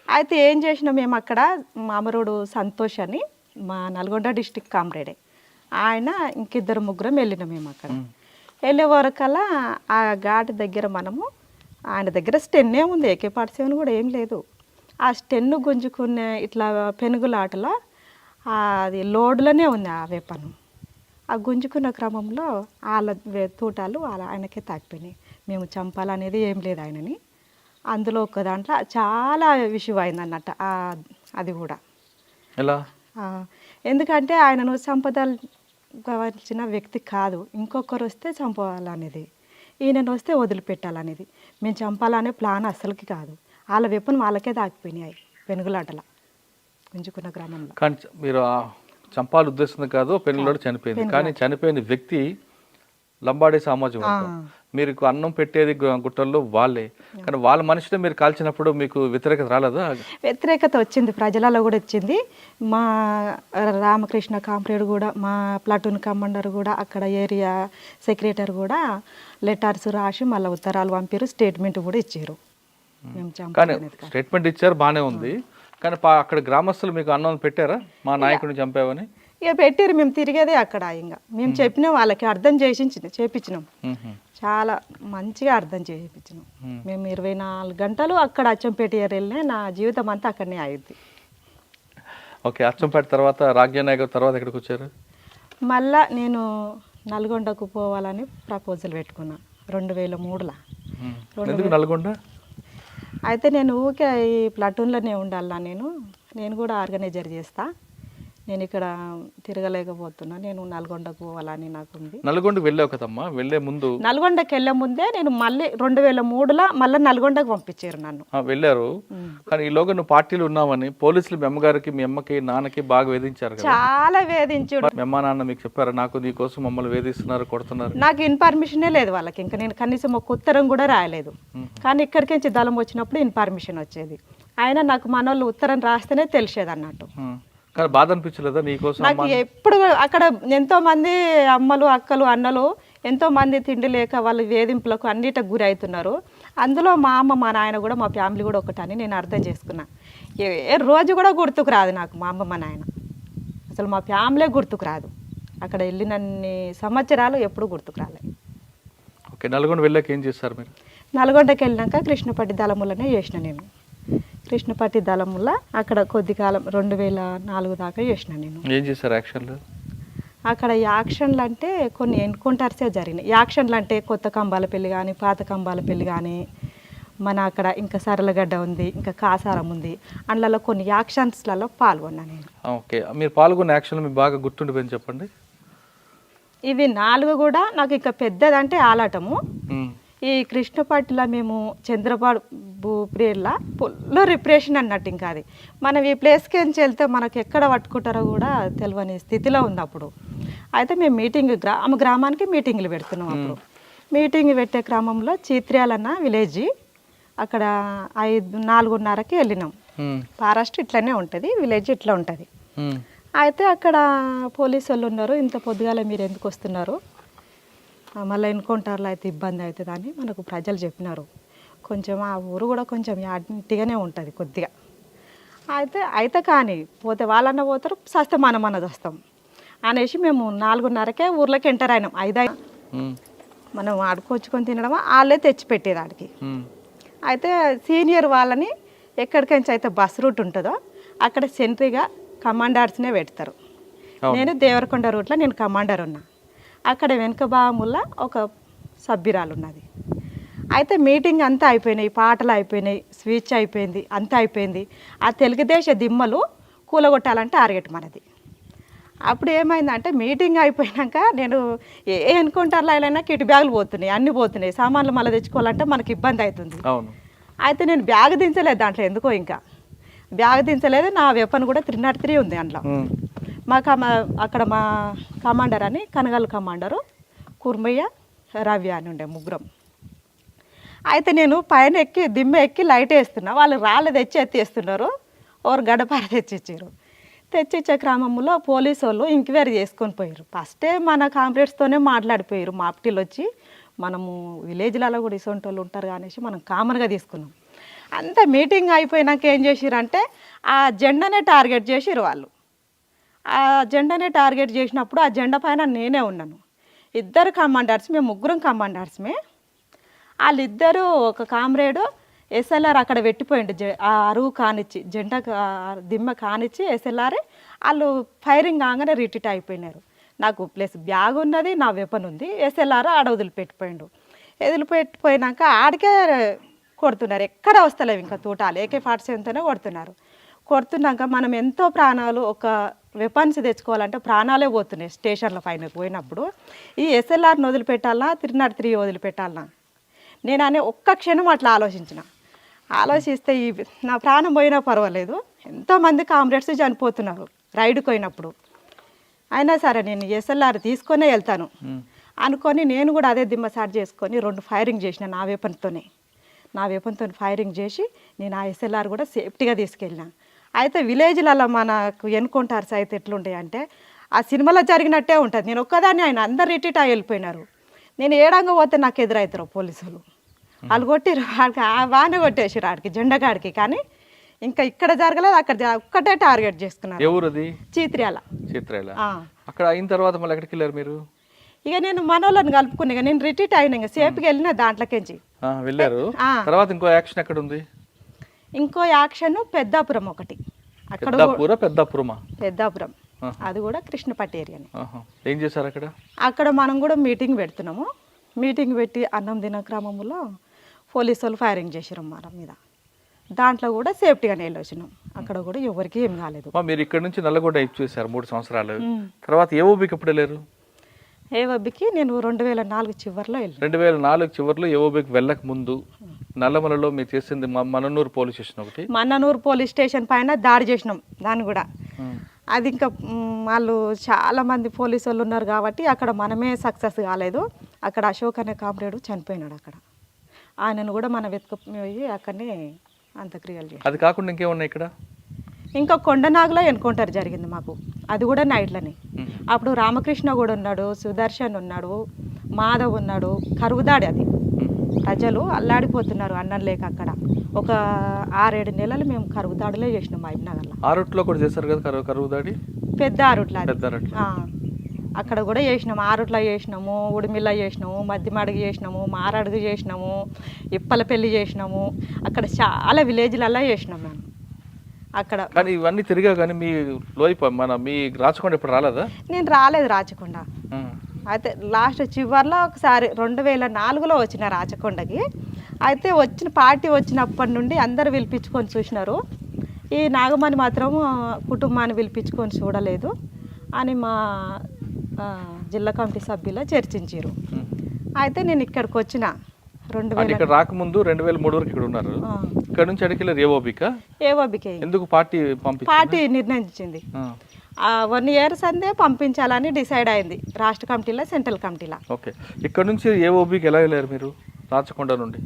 అయితే ఏం చేసినాం మేము అక్కడ, మామరుడు సంతోష్ అని మా నల్గొండ డిస్టిక్ కామ్రేడే, ఆయన ఇంకిద్దరు ముగ్గురం వెళ్ళినాం మేము అక్కడ. వెళ్ళే వరకల్లా ఆ ఘాట్ దగ్గర మనము, ఆయన దగ్గర స్టెన్నే ఉంది, AK-47 కూడా ఏం లేదు. ఆ స్టెన్ను గుంజుకునే ఇట్లా పెనుగులాటలో అది లోడ్లోనే ఉంది ఆ వెపను. ఆ గుంజుకున్న క్రమంలో వాళ్ళ తూటాలు ఆయనకే తాకిపోయినాయి. మేము చంపాలనేది ఏం లేదు ఆయనని. అందులో ఒక దాంట్లో చాలా విషయం అయింది అన్నట్టు అది కూడా. ఎలా? ఎందుకంటే ఆయనను చంపదలచిన వ్యక్తి కాదు, ఇంకొకరు వస్తే చంపాలనేది, ఈయనను వస్తే వదిలిపెట్టాలనేది. మేము చంపాలనే ప్లాన్ అస్సలకి కాదు. వాళ్ళ వెపన్ వాళ్ళకే తాకిపోయినాయి పెనుగులాటల గుంజుకున్న గ్రామంలో. కానీ మీరు చంపాల ఉద్దేశం కాదు, పెనుగులాట చనిపోయింది. కానీ చనిపోయిన వ్యక్తి లంబాడీ సామాజిక వర్గం. మీరు అన్నం పెట్టేది గుట్టల్లో వాళ్ళే, కానీ వాళ్ళ మనిషిని మీరు కాల్చినప్పుడు మీకు వ్యతిరేకత రాలేదా? వ్యతిరేకత వచ్చింది, ప్రజలలో కూడా వచ్చింది. మా రామకృష్ణ కామ్రేడ్ కూడా, మా ప్లాటూన్ కమాండర్ కూడా, అక్కడ ఏరియా సెక్రటరీ కూడా లెటర్స్ రాసి మళ్ళీ ఉత్తరాలు పంపారు, స్టేట్మెంట్ కూడా ఇచ్చారు. కానీ స్టేట్మెంట్ ఇచ్చారు, బాగానే ఉంది. కానీ అక్కడ గ్రామస్తులు మీకు అన్నం పెట్టారా మా నాయకుడిని చంపావని? ఇక పెట్టారు. మేము తిరిగేదే అక్కడ. ఇంకా మేము చెప్పినాం, వాళ్ళకి అర్థం చేపించినాం, చాలా మంచిగా అర్థం చేయించినాం. మేము 24 గంటలు అక్కడ అచ్చంపేట ఏరియాలోనే, నా జీవితం అంతా అక్కడనే అయింది. ఓకే, అచ్చంపేట తర్వాత రాగ్యనాయక్ తర్వాత ఎక్కడికి వచ్చారు? మళ్ళా నేను నల్గొండకు పోవాలని ప్రపోజల్ పెట్టుకున్నా 2003లో. ఎందుకు నల్గొండ? అయితే నేను ఊకే ఈ ప్లాటూన్లోనే ఉండాలా, నేను కూడా ఆర్గనైజర్ చేస్తా, నేను ఇక్కడ తిరగలేకపోతున్నా, నేను నల్గొండకు పోవాలని నాకు ఉంది. నల్గొండకు వెళ్ళావు కదమ్మా, వెళ్ళే ముందు? నల్గొండకి వెళ్ళే ముందే నేను మళ్ళీ 2003లో మళ్ళీ నల్గొండకు పంపించారు నన్ను. వెళ్ళారు, కానీ ఈలోగా నువ్వు పార్టీలు ఉన్నావని పోలీసులు మీ అమ్మగారికి, మీ అమ్మకి, నాన్నకి బాగా వేధించారు కదా? చాలా వేధించాడు. మీ అమ్మ నాన్న మీకు చెప్పారు నాకు నీ కోసం మమ్మల్ని వేధిస్తున్నారు, కొడుతున్నారు? నాకు ఇన్ఫర్మేషనే లేదు వాళ్ళకి. ఇంకా నేను కనీసం ఒక ఉత్తరం కూడా రాయలేదు. కానీ ఇక్కడికి నుంచి దళం వచ్చినప్పుడు ఇన్ఫర్మేషన్ వచ్చేది. అయినా నాకు మనోళ్ళు ఉత్తరం రాస్తేనే తెలిసేది అన్నట్టు. కానీ బాధ అనిపించలేదా నీకోసం? నాకు ఎప్పుడు అక్కడ ఎంతో మంది అమ్మలు, అక్కలు, అన్నలు ఎంతో మంది తిండి లేక వాళ్ళు వేధింపులకు అన్నిటికి గురి అవుతున్నారు. అందులో మా అమ్మ, మా నాయన కూడా, మా ఫ్యామిలీ కూడా ఒకటని నేను అర్థం చేసుకున్నా. ఏ రోజు కూడా గుర్తుకు రాదు నాకు మా అమ్మ, మా నాయన, అసలు మా ఫ్యామిలీ గుర్తుకు రాదు. అక్కడ వెళ్ళినన్ని సంవత్సరాలు ఎప్పుడు గుర్తుకు రాలేదు. ఓకే, నల్గొండ వెళ్ళాక ఏం చేస్తారు మీరు? నల్గొండకి వెళ్ళినాక కృష్ణపట్టి దళములనే చేసిన నేను. కృష్ణపట్టి దళముల అక్కడ కొద్ది కాలం 2004 దాకా చేసిన నేను. ఏం చేశారు యాక్షన్లు? అక్కడ యాక్షన్లు అంటే కొన్ని ఎన్కౌంటర్సే జరిగినాయి. యాక్షన్లు అంటే కొత్త కంబాలపల్లి కానీ, పాత కంబాలపల్లి కానీ, మన అక్కడ ఇంకా సరళగడ్డ ఉంది, ఇంకా కాసారం ఉంది, అందులో కొన్ని యాక్షన్స్లలో పాల్గొన్నా నేను. ఓకే, మీరు పాల్గొన్న యాక్షన్లు మీకు బాగా గుర్తుండిపోయింది చెప్పండి. ఇవి 4 కూడా నాకు ఇంకా పెద్దదంటే ఆలాటము. ఈ కృష్ణపట్టిలో మేము చంద్రబాబు పీరియడ్లో ఫుల్ రిప్రెషన్ అన్నట్టు. ఇంకా అది మనం ఈ ప్లేస్కి వెళ్తే మనకు ఎక్కడ పట్టుకుంటారో కూడా తెలియని స్థితిలో ఉంది అప్పుడు. అయితే మేము మీటింగ్ గ్రామానికి మీటింగ్లు పెడుతున్నాం. అప్పుడు మీటింగ్ పెట్టే క్రమంలో చిత్ర్యాలన్న విలేజ్, అక్కడ 4:30కి వెళ్ళినాం. ఫారెస్ట్ ఇట్లనే ఉంటుంది, విలేజ్ ఇట్లా ఉంటుంది. అయితే అక్కడ పోలీసు వాళ్ళు ఉన్నారు, ఇంత పొద్దుగాల మీరు ఎందుకు వస్తున్నారు మళ్ళీ ఎన్కౌంటర్లో అయితే ఇబ్బంది అవుతుంది అని మనకు ప్రజలు చెప్పినారు. కొంచెం ఆ ఊరు కూడా కొంచెం యాటిగానే ఉంటుంది కొద్దిగా. అయితే కానీ పోతే వాళ్ళన్న పోతారు, సస్తే మనమన్నది వస్తాం అనేసి మేము 4:30కే ఊర్లోకి ఎంటర్ అయినాం. 5 మనం ఆడుకొచ్చుకొని తినడమా వాళ్ళే తెచ్చిపెట్టేది ఆడికి. అయితే సీనియర్ వాళ్ళని ఎక్కడికైనా అయితే బస్ రూట్ ఉంటుందో అక్కడ సెంట్రీగా కమాండర్స్నే పెడతారు. నేను దేవరకొండ రూట్లో నేను కమాండర్ ఉన్నా. అక్కడ వెనుక భాగముల్లో ఒక సభ్యురాలు ఉన్నది. అయితే మీటింగ్ అంతా అయిపోయినాయి, పాటలు అయిపోయినాయి, స్పీచ్ అయిపోయింది, అంతా అయిపోయింది. ఆ తెలుగుదేశ దిమ్మలు కూలగొట్టాలంటే టార్గెట్ మనది. అప్పుడు ఏమైందంటే మీటింగ్ అయిపోయాక నేను ఏ ఎన్కౌంటర్లో అయినా కిట్ బ్యాగులు పోతున్నాయి, అన్నీ పోతున్నాయి, సామాన్లు మళ్ళీ తెచ్చుకోవాలంటే మనకి ఇబ్బంది అవుతుంది. అయితే నేను బ్యాగ్ దించలేదు దాంట్లో, ఎందుకో ఇంకా బ్యాగ్ దించలేదు. నా వెపన్ కూడా 303 ఉంది అందులో. అక్కడ మా కమాండర్ అని కనగల్ కమాండరు, కుర్మయ్య, రవి అని ఉండే ముగ్గురం. అయితే నేను పైన ఎక్కి దిమ్మ ఎక్కి లైట్ వేస్తున్నా, వాళ్ళు రాళ్ళు తెచ్చి ఎత్తేస్తున్నారు. ఓరు గడపార తెచ్చిచ్చారు. తెచ్చిచ్చే క్రమంలో పోలీసు వాళ్ళు ఎంక్వైరీ చేసుకొని పోయారు. ఫస్టే మన కాంప్లైంట్స్తోనే మాట్లాడిపోయారు. మాప్టీలు వచ్చి మనము విలేజ్లలో కూడా ఇసొంటి వాళ్ళు ఉంటారు అనేసి మనం కామన్గా తీసుకున్నాం. అంత మీటింగ్ అయిపోయినాక ఏం చేసిరంటే ఆ జెండానే టార్గెట్ చేసిరు వాళ్ళు. ఆ జెండానే టార్గెట్ చేసినప్పుడు ఆ జెండా పైన నేనే ఉన్నాను. 2 కమాండర్స్, మేము 3 కమాండర్స్మే. వాళ్ళిద్దరూ ఒక కామ్రేడు ఎస్ఎల్ఆర్ అక్కడ పెట్టిపోయిండు. ఆ అరువు కానిచ్చి జెండా దిమ్మ కానిచ్చి ఎస్ఎల్ఆర్ వాళ్ళు ఫైరింగ్ కాగానే రిట్రీట్ అయిపోయినారు. నాకు ప్లస్ బ్యాగ్ ఉన్నది, నా వెపన్ ఉంది. ఎస్ఎల్ఆర్ ఆడ వదిలిపెట్టిపోయిండు. వదిలిపెట్టిపోయినాక ఆడికే కొడుతున్నారు, ఎక్కడ వస్తలేవు ఇంకా తూటాలు. AK-47తోనే కొడుతున్నాక మనం ఎంతో ప్రాణాలు, ఒక వెపన్స్ తెచ్చుకోవాలంటే ప్రాణాలే పోతున్నాయి. స్టేషన్ల పైన పోయినప్పుడు ఈ ఎస్ఎల్ఆర్ని వదిలిపెట్టాలన్నా 303 వదిలిపెట్టాలన్నా నేను అనే ఒక్క క్షణం అట్లా ఆలోచిస్తే నా ప్రాణం పోయినా పర్వాలేదు, ఎంతోమంది కామ్రేడ్స్ చనిపోతున్నారు రైడ్కి పోయినప్పుడు. అయినా సరే నేను ఎస్ఎల్ఆర్ తీసుకొనే వెళ్తాను అనుకొని నేను కూడా అదే దిమ్మ స్టార్ట్ చేసుకొని 2 ఫైరింగ్ చేసిన నా వెపన్తో ఫైరింగ్ చేసి నేను ఆ ఎస్ఎల్ఆర్ కూడా సేఫ్టీగా తీసుకెళ్ళినా. అయితే విలేజ్లలో మనకు ఎన్కౌంటర్స్ అయితే ఎట్లుంటాయి అంటే ఆ సినిమాలో జరిగినట్టే ఉంటుంది. నేను ఒక్కదాన్ని, ఆయన అందరు రిట్రీట్ అయి వెళ్ళిపోయినారు. నేను ఏడంగా పోతే నాకు ఎదురవుతారు పోలీసులు. వాళ్ళు కొట్టిరు, వాళ్ళకి బాగానే కొట్టేసారు ఆడికి జెండకాడికి. కానీ ఇంకా ఇక్కడ జరగలేదు, అక్కడ ఒక్కటే టార్గెట్ చేసుకున్నారు. ఎవరుది? చిత్ర్యాల. అక్కడ అయిన తర్వాత మళ్ళీ ఎక్కడికి వెళ్ళారు మీరు? ఇక నేను మనోళ్ళని కలుపుకున్నా, నేను రిట్రీట్ అయినా, ఇంకా సేఫ్గా వెళ్ళిన దాంట్లోకించి వెళ్ళారు. తర్వాత ఇంకో యాక్షన్ ఎక్కడ ఉంది? ఇంకో యాక్షన్ పెద్దాపురం ఒకటి. అక్కడ పెద్దాపురం, అది కూడా కృష్ణపట్టి ఏరియాని. ఏం చేశారు అక్కడ? అక్కడ మనం కూడా మీటింగ్ పెడుతున్నాము. మీటింగ్ పెట్టి అన్నం తిన క్రమంలో పోలీసు వాళ్ళు ఫైరింగ్ చేసారు మన మీద. దాంట్లో కూడా సేఫ్టీగానే వెళ్ళొచ్చినాం. అక్కడ కూడా ఎవరికి ఏం కాలేదు. మీరు ఇక్కడ నుంచి నల్లగొండ చేశారు 3 సంవత్సరాలు. తర్వాత ఏఓబికి ఎప్పుడు వెళ్ళారు? ఏఓబికి నేను 2004 చివరిలో వెళ్ళాను. 2004 చివరిలో ఏఓబికి వెళ్ళక ముందు నల్లమలలో మీరు చేసింది మన్ననూరు పోలీస్ స్టేషన్ ఒకటి. మన్ననూరు పోలీస్ స్టేషన్ పైన దాడి చేసినాం. దాన్ని కూడా అది ఇంకా వాళ్ళు చాలామంది పోలీసు వాళ్ళు ఉన్నారు కాబట్టి అక్కడ మనమే సక్సెస్ కాలేదు. అక్కడ అశోక్ అనే కామ్రేడు చనిపోయినాడు. అక్కడ ఆయనను కూడా మనం వెతుకుపోయి అక్కడనే అంత్యక్రియలు చేసి. అది కాకుండా ఇంకేమున్నాయి ఇక్కడ? ఇంకా కొండనాగులో ఎన్కౌంటర్ జరిగింది మాకు, అది కూడా నైట్లని. అప్పుడు రామకృష్ణ కూడా ఉన్నాడు, సుదర్శన్ ఉన్నాడు, మాధవ్ ఉన్నాడు. కరువుదాడి అది, ప్రజలు అల్లాడిపోతున్నారు అన్నం లేక. అక్కడ ఒక 6-7 నెలలు మేము కరువుదాడిలో చేసినాం మహబూబ్నగర్లో. ఆ రూట్లో కూడా చేశారు కదా కరువుదాడి? పెద్ద ఆరుట్ల అక్కడ కూడా చేసినాము. ఆరుట్ల చేసినాము, ఉడిమిల్ల చేసినాము, మద్దిమాడిగి చేసినాము, మారడుగు చేసినాము, ఇప్పలపల్లి చేసినాము. అక్కడ చాలా విలేజ్లలో చేసినాం మేము అక్కడ. కానీ ఇవన్నీ తిరిగా కానీ మీ మీ రాచకొండ ఇప్పుడు రాలేదా? నేను రాలేదు రాచకొండ. అయితే లాస్ట్ చివరిలో ఒకసారి 2004లో వచ్చిన రాచకొండకి. అయితే పార్టీ వచ్చినప్పటి నుండి అందరు పిలిపించుకొని చూసినారు. ఈ నాగమణి మాత్రం కుటుంబాన్ని పిలిపించుకొని చూడలేదు అని మా జిల్లా కమిటీ సభ్యులు చర్చించారు. అయితే నేను ఇక్కడికి వచ్చిన 2000 రాకముందు 2003 వరకు ఇక్కడ ఉన్నారు. ఇక్కడ నుంచి అడిగిలేరు ఏఓబికి. ఎందుకు పార్టీ నిర్ణయించింది 1 year సందే పంపించాలని డిసైడ్ అయింది రాష్ట్ర కమిటీలో, సెంట్రల్ కమిటీలో. ఓకే, ఇక్కడ నుంచి ఏఓబికి ఎలా వెళ్ళారు మీరు? రాచకొండ నుండి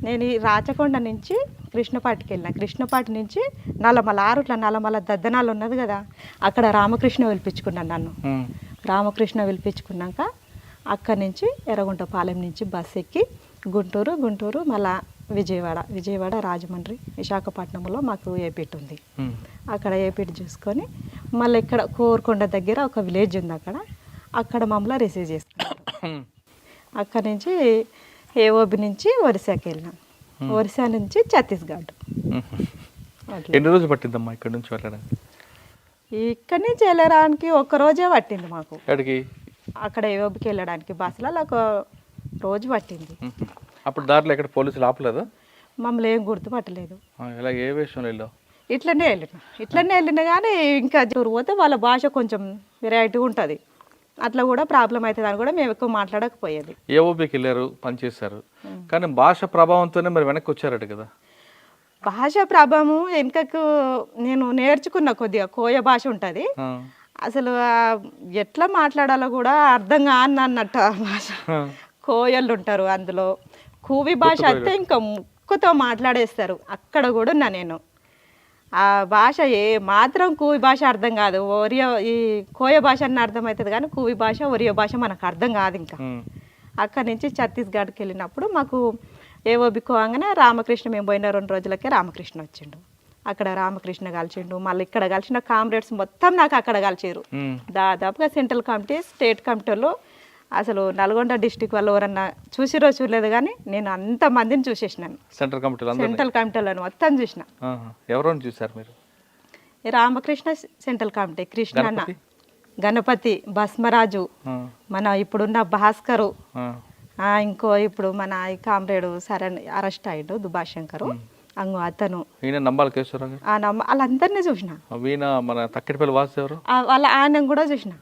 నేను ఈ రాచకొండ నుంచి కృష్ణపాటికి వెళ్ళిన. కృష్ణపాటి నుంచి నల్లమల, ఆరుట్ల నల్లమల దద్దనాలు ఉన్నది కదా, అక్కడ రామకృష్ణ పిలిపించుకున్నాను నన్ను. రామకృష్ణ పిలిపించుకున్నాక అక్కడి నుంచి ఎర్రగుంటపాలెం నుంచి బస్ ఎక్కి గుంటూరు మళ్ళా విజయవాడ రాజమండ్రి విశాఖపట్నంలో మాకు ఏపీట్ ఉంది. అక్కడ ఏపీట్ చూసుకొని మళ్ళీ ఇక్కడ కోరుకొండ దగ్గర ఒక విలేజ్ ఉంది, అక్కడ మమ్మల్ని రిసీవ్ చేసుకున్నాం. అక్కడ నుంచి ఏఓబి నుంచి ఒరిస్సాకి వెళ్ళినాం, ఒరిస్సా నుంచి ఛత్తీస్గఢ్. ఎన్ని రోజులు పట్టిందమ్మా ఇక్కడ నుంచి వెళ్ళడానికి? ఇక్కడి నుంచి వెళ్ళడానికి ఒక్క రోజే పట్టింది మాకు. ఎక్కడికి? అక్కడ ఏఓబికి వెళ్ళడానికి బస్సులో ఒక రోజు పట్టింది. అప్పుడు దారిలో ఎక్కడ పోలీసులు ఆపలేదా? మమ్మల్ని ఏం గుర్తుపట్టలేదు. ఇలా ఏ విషయంలో వెళ్ళావు? ఇట్లనే వెళ్ళిన కానీ ఇంకా టూర్ పోతే వాళ్ళ భాష కొంచెం వెరైటీ ఉంటుంది, అట్లా కూడా ప్రాబ్లం అవుతుంది అని కూడా మేము ఎక్కువ మాట్లాడకపోయేది. ఏఓబికి వెళ్ళారు, పనిచేశారు, కానీ భాష ప్రభావంతోనే మరి వెనక్కి వచ్చారట కదా? భాష ప్రభావం వెనుకకు నేను నేర్చుకున్న కొద్దిగా కోయ భాష ఉంటుంది, అసలు ఎట్లా మాట్లాడాలో కూడా అర్థం కాని అన్నట్టు ఆ భాష. కోయళ్ళు ఉంటారు అందులో, కూవి భాష అయితే ఇంకా ముక్కుతో మాట్లాడేస్తారు. అక్కడ కూడా ఉన్నా నేను. ఆ భాష ఏ మాత్రం కూవి భాష అర్థం కాదు, ఒరియో ఈ కోయ భాష అన్న అర్థమవుతుంది కానీ కూవి భాష ఒరియో భాష మనకు అర్థం కాదు. ఇంకా అక్కడి నుంచి ఛత్తీస్గఢ్కి వెళ్ళినప్పుడు మాకు ఏఓబికి పోగానే రామకృష్ణ, మేము పోయిన 2 రోజులకే రామకృష్ణ వచ్చిండు. అక్కడ రామకృష్ణ కలిసిండు, మళ్ళీ ఇక్కడ కలిసిన కామ్రేడ్స్ మొత్తం నాకు అక్కడ కలిసారు. దాదాపుగా సెంట్రల్ కమిటీ, స్టేట్ కమిటీలో అసలు నల్గొండ డిస్టిక్ వాళ్ళు ఎవరన్నా చూసిరో చూడలేదు కానీ నేను అంతమందిని చూసేసినాను. సెంట్రల్ కమిటీలో మొత్తం చూసిన. ఎవరైనా చూసారు మీరు? రామకృష్ణ సెంట్రల్ కమిటీ, కృష్ణన్న, గణపతి, భస్మరాజు, మన ఇప్పుడున్న భాస్కరు, ఇంకో ఇప్పుడు మన ఈ కామ్రేడు అరెస్ట్ అయ్యాడు దుబాష్ శంకరు, అతను, వాళ్ళందరినీ చూసిన. మన తక్కిడిపల్లి వాసు ఎవరు? వాళ్ళ ఆయన కూడా చూసిన,